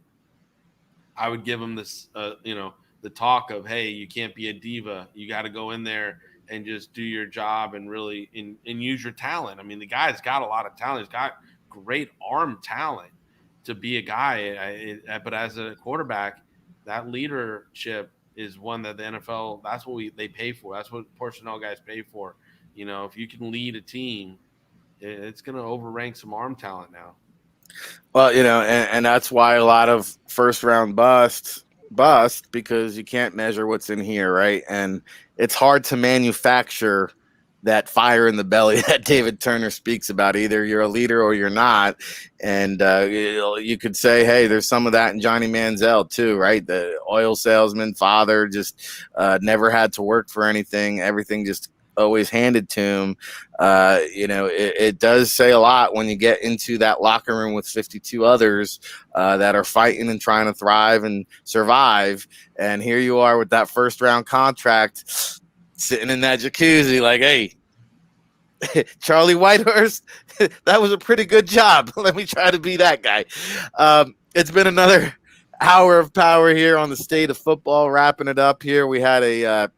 I would give him this, the talk of, hey, you can't be a diva. You got to go in there and just do your job and really and use your talent. I mean, the guy's got a lot of talent. He's got great arm talent to be a guy. But as a quarterback, that leadership is one that the NFL, that's what they pay for. That's what personnel guys pay for. If you can lead a team, it's going to overrank some arm talent now. Well, and that's why a lot of first round bust because you can't measure what's in here, right? And it's hard to manufacture that fire in the belly that David Turner speaks about. Either you're a leader or you're not. And you could say, hey, there's some of that in Johnny Manziel too, right? The oil salesman, father, just never had to work for anything. Everything just always handed to him. It does say a lot when you get into that locker room with 52 others that are fighting and trying to thrive and survive. And here you are with that first round contract sitting in that jacuzzi like, hey, Charlie Whitehurst, that was a pretty good job. Let me try to be that guy. It's been another hour of power here on the State of Football. Wrapping it up here, we had a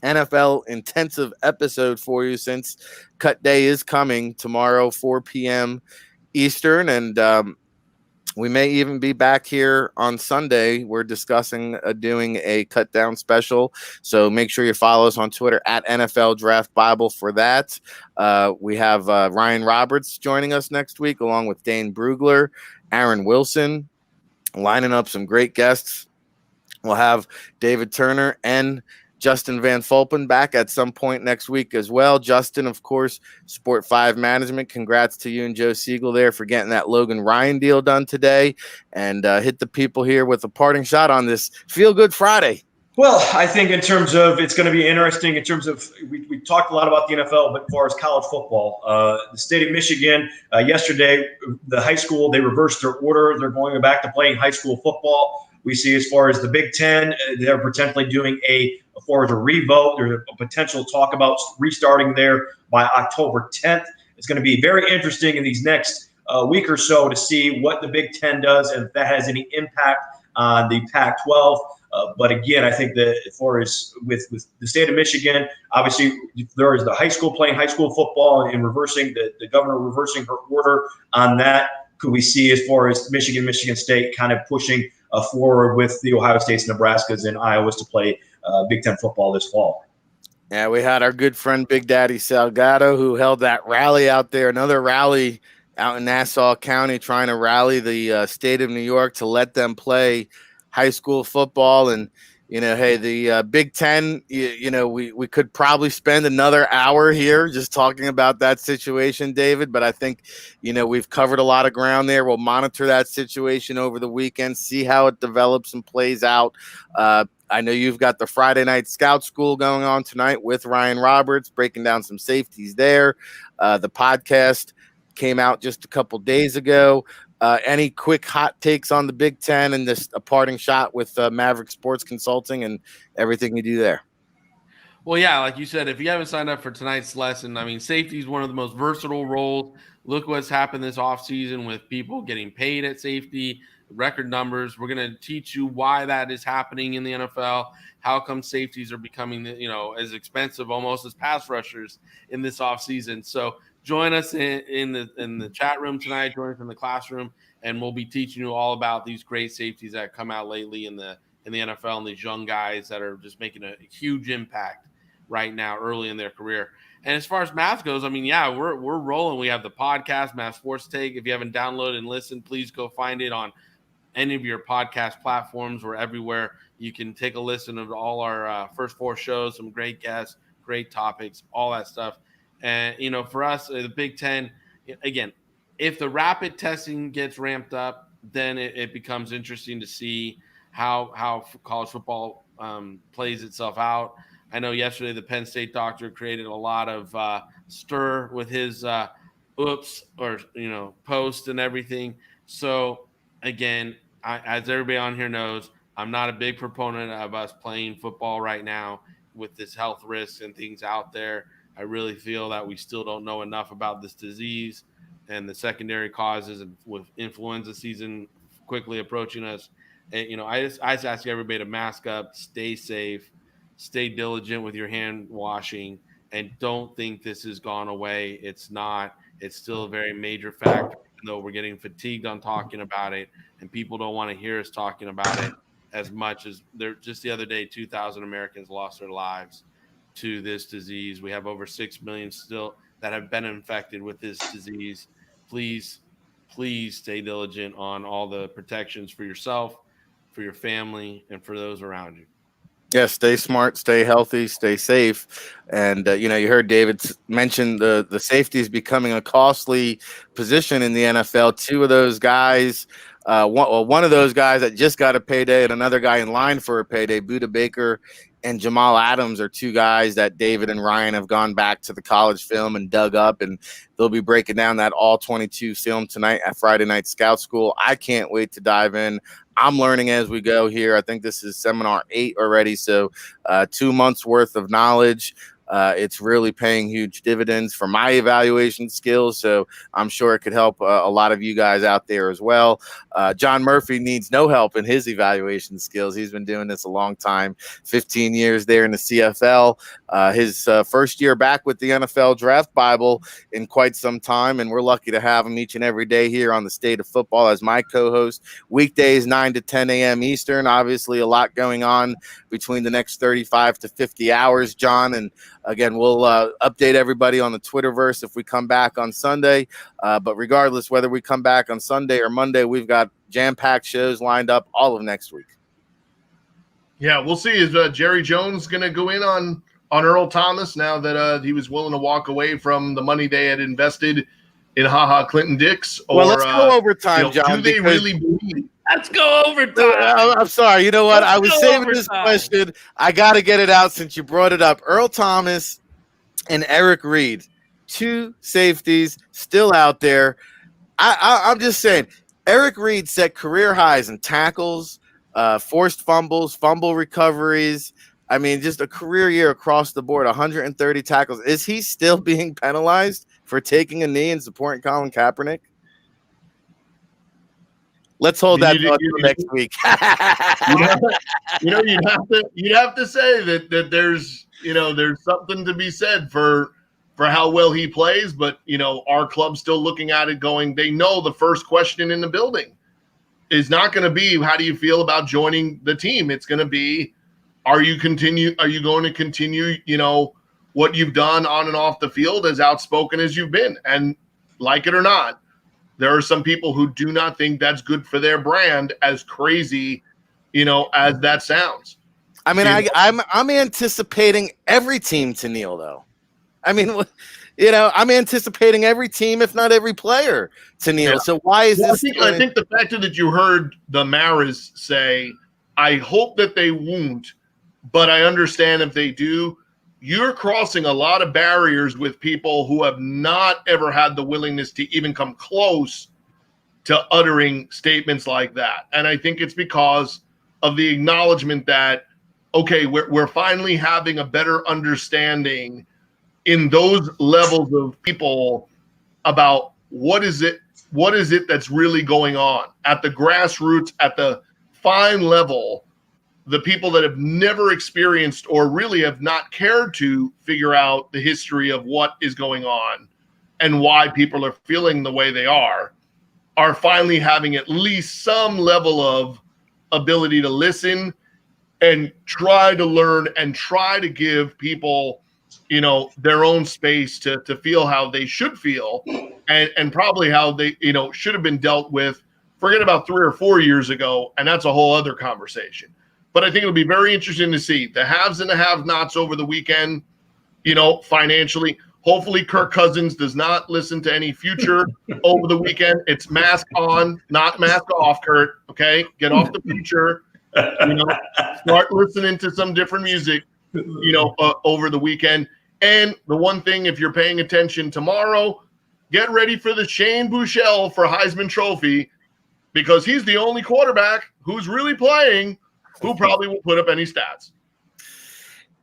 NFL intensive episode for you since cut day is coming tomorrow, 4 p.m. Eastern. And we may even be back here on Sunday. We're discussing doing a cut down special. So make sure you follow us on Twitter at NFL Draft Bible for that. We have Ryan Roberts joining us next week, along with Dane Brugler, Aaron Wilson, lining up some great guests. We'll have David Turner and Justin Van Fulpen back at some point next week as well. Justin, of course, Sport 5 Management. Congrats to you and Joe Siegel there for getting that Logan Ryan deal done today. And hit the people here with a parting shot on this Feel Good Friday. Well, I think in terms of it's going to be interesting in terms of we talked a lot about the NFL, but as far as college football, the state of Michigan, yesterday, the high school, they reversed their order. They're going back to playing high school football. We see as far as the Big Ten, they're potentially doing as far as a revote. There's a potential talk about restarting there by October 10th. It's going to be very interesting in these next week or so to see what the Big Ten does and if that has any impact on the Pac-12. But again, I think that as far as with the state of Michigan, obviously there is the high school playing high school football and reversing the governor reversing her order on that. Could we see as far as Michigan State kind of pushing forward with the Ohio States, Nebraskas, and Iowas to play Big Ten football this fall? Yeah, we had our good friend Big Daddy Salgado who held that rally out there, another rally out in Nassau County, trying to rally the state of New York to let them play high school football. And hey, the Big Ten, we could probably spend another hour here just talking about that situation, David. But I think, we've covered a lot of ground there. We'll monitor that situation over the weekend, see how it develops and plays out. I know you've got the Friday night scout school going on tonight with Ryan Roberts, breaking down some safeties there. The podcast came out just a couple days ago. Any quick hot takes on the Big Ten and just a parting shot with Maverick Sports Consulting and everything you do there? Well, yeah, like you said, if you haven't signed up for tonight's lesson, I mean, safety is one of the most versatile roles. Look what's happened this offseason with people getting paid at safety, record numbers. We're going to teach you why that is happening in the NFL, how come safeties are becoming, as expensive almost as pass rushers in this offseason. So join us in the chat room tonight, join us in the classroom, and we'll be teaching you all about these great safeties that come out lately in the NFL and these young guys that are just making a huge impact right now early in their career. And as far as Math goes, I mean, yeah, we're rolling. We have the podcast, Math Sports Take. If you haven't downloaded and listened, please go find it on any of your podcast platforms. We're everywhere. You can take a listen of all our first 4 shows, some great guests, great topics, all that stuff. And, for us, the Big Ten, again, if the rapid testing gets ramped up, then it becomes interesting to see how college football plays itself out. I know yesterday the Penn State doctor created a lot of stir with his post and everything. So again, as everybody on here knows, I'm not a big proponent of us playing football right now with this health risks and things out there. I really feel that we still don't know enough about this disease and the secondary causes, and with influenza season quickly approaching us. And, I just ask everybody to mask up, stay safe, stay diligent with your hand washing, and don't think this has gone away. It's not. It's still a very major factor, even though we're getting fatigued on talking about it, and people don't want to hear us talking about it as much as just the other day, 2,000 Americans lost their lives to this disease. We have over 6 million still that have been infected with this disease. Please stay diligent on all the protections for yourself, for your family, and for those around you. Yeah, stay smart, stay healthy, stay safe. And, you heard David mention the safety is becoming a costly position in the NFL. Two of those guys, one of those guys that just got a payday and another guy in line for a payday, Budda Baker and Jamal Adams, are two guys that David and Ryan have gone back to the college film and dug up, and they'll be breaking down that all 22 film tonight at Friday Night Scout School. I can't wait to dive in. I'm learning as we go here. I think this is seminar 8 already, so 2 months worth of knowledge. It's really paying huge dividends for my evaluation skills, so I'm sure it could help a lot of you guys out there as well. John Murphy needs no help in his evaluation skills. He's been doing this a long time, 15 years there in the CFL. His first year back with the NFL Draft Bible in quite some time, and we're lucky to have him each and every day here on the State of Football as my co-host. Weekdays 9 to 10 a.m. Eastern. Obviously, a lot going on between the next 35 to 50 hours, John, and again, we'll update everybody on the Twitterverse if we come back on Sunday. But regardless, whether we come back on Sunday or Monday, we've got jam-packed shows lined up all of next week. Yeah, we'll see. Is Jerry Jones going to go in on Earl Thomas now that he was willing to walk away from the money they had invested in Clinton Dix? Or, well, let's go overtime, John. Do they really believe? Let's go overtime. I'm sorry. You know what? Let's I was saving this question. I got to get it out since you brought it up. Earl Thomas and Eric Reed, two safeties still out there. I'm just saying, Eric Reed set career highs in tackles, forced fumbles, fumble recoveries. I mean, just a career year across the board, 130 tackles. Is he still being penalized for taking a knee and supporting Colin Kaepernick? Let's hold that thought till next week. You'd have to say that there's something to be said for how well he plays, but our club's still looking at it going, they know the first question in the building is not going to be how do you feel about joining the team? It's going to be are you going to continue what you've done on and off the field, as outspoken as you've been, and like it or not, there are some people who do not think that's good for their brand, as crazy, as that sounds. I mean, I'm anticipating every team to kneel, though. I mean, I'm anticipating every team, if not every player, to kneel. Yeah. So why is this? I think the fact that you heard the Maras say, I hope that they won't, but I understand if they do. You're crossing a lot of barriers with people who have not ever had the willingness to even come close to uttering statements like that. And I think it's because of the acknowledgement that, okay, we're finally having a better understanding in those levels of people about what is it that's really going on at the grassroots, at the fine level. The people that have never experienced or really have not cared to figure out the history of what is going on and why people are feeling the way they are finally having at least some level of ability to listen and try to learn and try to give people, their own space to feel how they should feel and probably how they, should have been dealt with. Forget about 3 or 4 years ago, and that's a whole other conversation. But I think it'll be very interesting to see the haves and the have-nots over the weekend, financially. Hopefully Kirk Cousins does not listen to any future over the weekend. It's mask on, not mask off, Kurt. Okay? Get off the future. Start listening to some different music. over the weekend. And the one thing, if you're paying attention tomorrow, get ready for the Shane Buechele for Heisman Trophy, because he's the only quarterback who's really playing who probably will put up any stats.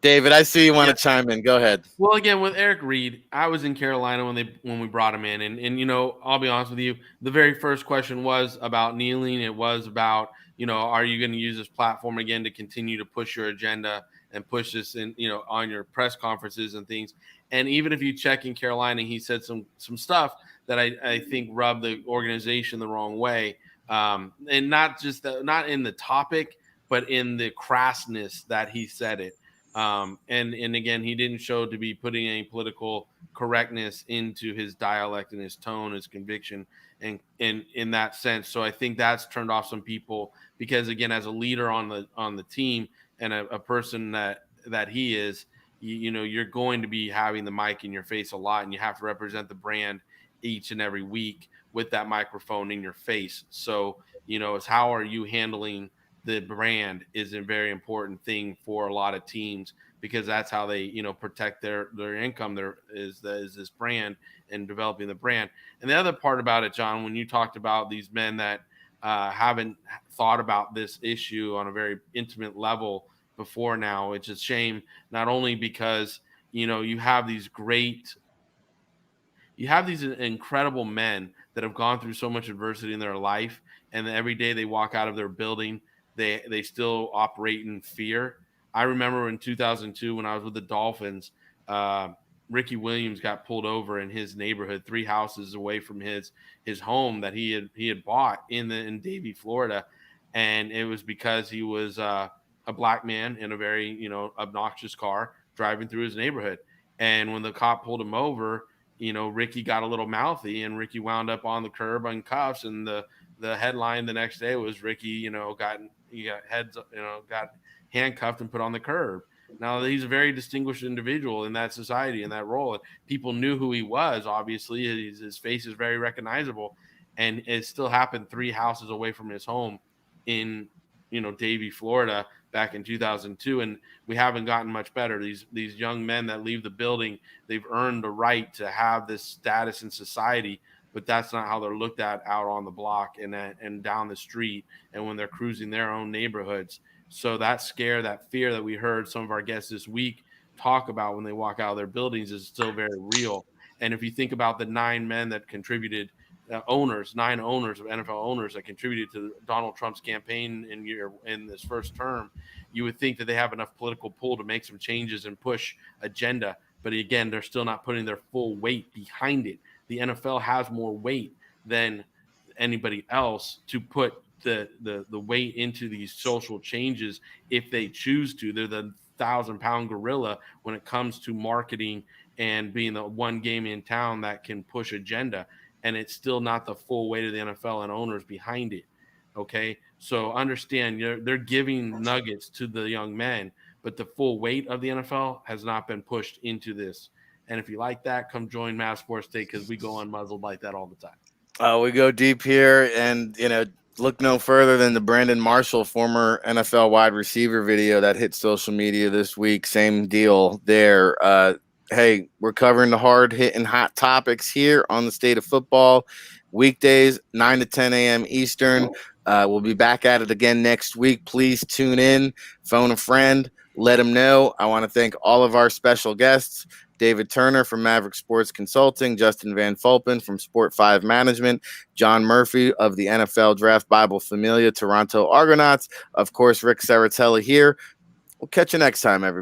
David, I see you want to chime in. Go ahead. Well, again, with Eric Reed, I was in Carolina when we brought him in, and I'll be honest with you, the very first question was about kneeling. It was about, are you going to use this platform again to continue to push your agenda and push this in, on your press conferences and things. And even if you check in Carolina, he said some stuff that I think rubbed the organization the wrong way. And not just not in the topic, but in the crassness that he said it. And again, he didn't show to be putting any political correctness into his dialect and his tone, his conviction, and in that sense. So I think that's turned off some people, because again, as a leader on the team and a person that he is, you're going to be having the mic in your face a lot, and you have to represent the brand each and every week with that microphone in your face. So, it's how are you handling the brand is a very important thing for a lot of teams, because that's how they, protect their income. There is this brand and developing the brand. And the other part about it, John, when you talked about these men that haven't thought about this issue on a very intimate level before now, it's a shame, not only because, you have these incredible men that have gone through so much adversity in their life, and every day they walk out of their building, they still operate in fear. I remember in 2002 when I was with the Dolphins, Ricky Williams got pulled over in his neighborhood, 3 houses away from his home that he had bought in Davie, Florida, and it was because he was a black man in a very obnoxious car driving through his neighborhood. And when the cop pulled him over, Ricky got a little mouthy, and Ricky wound up on the curb on cuffs, and the headline the next day was Ricky, got handcuffed and put on the curb. Now, he's a very distinguished individual in that society, in that role. People knew who he was. Obviously, his face is very recognizable, and it still happened 3 houses away from his home in, Davie, Florida, back in 2002. And we haven't gotten much better. These young men that leave the building, they've earned the right to have this status in society, but that's not how they're looked at out on the block and down the street, and when they're cruising their own neighborhoods. So that scare, that fear that we heard some of our guests this week talk about when they walk out of their buildings is still very real. And if you think about the 9 men that contributed, 9 owners of NFL owners that contributed to Donald Trump's campaign in this first term, you would think that they have enough political pull to make some changes and push agenda. But again, they're still not putting their full weight behind it. The NFL has more weight than anybody else to put the weight into these social changes if they choose to. They're the 1,000-pound gorilla when it comes to marketing and being the one game in town that can push agenda. And it's still not the full weight of the NFL and owners behind it. Okay, so understand they're giving nuggets to the young men, but the full weight of the NFL has not been pushed into this. And if you like that, come join Mass Sports Take, because we go unmuzzled like that all the time. We go deep here, and look no further than the Brandon Marshall, former NFL wide receiver video that hit social media this week. Same deal there. Hey, we're covering the hard-hitting hot topics here on the State of Football, weekdays, 9 to 10 a.m. Eastern. We'll be back at it again next week. Please tune in, phone a friend, let them know. I want to thank all of our special guests, David Turner from Maverick Sports Consulting, Justin Van Fulpen from Sport 5 Management, John Murphy of the NFL Draft Bible Familia, Toronto Argonauts, of course, Rick Saratella here. We'll catch you next time, everybody.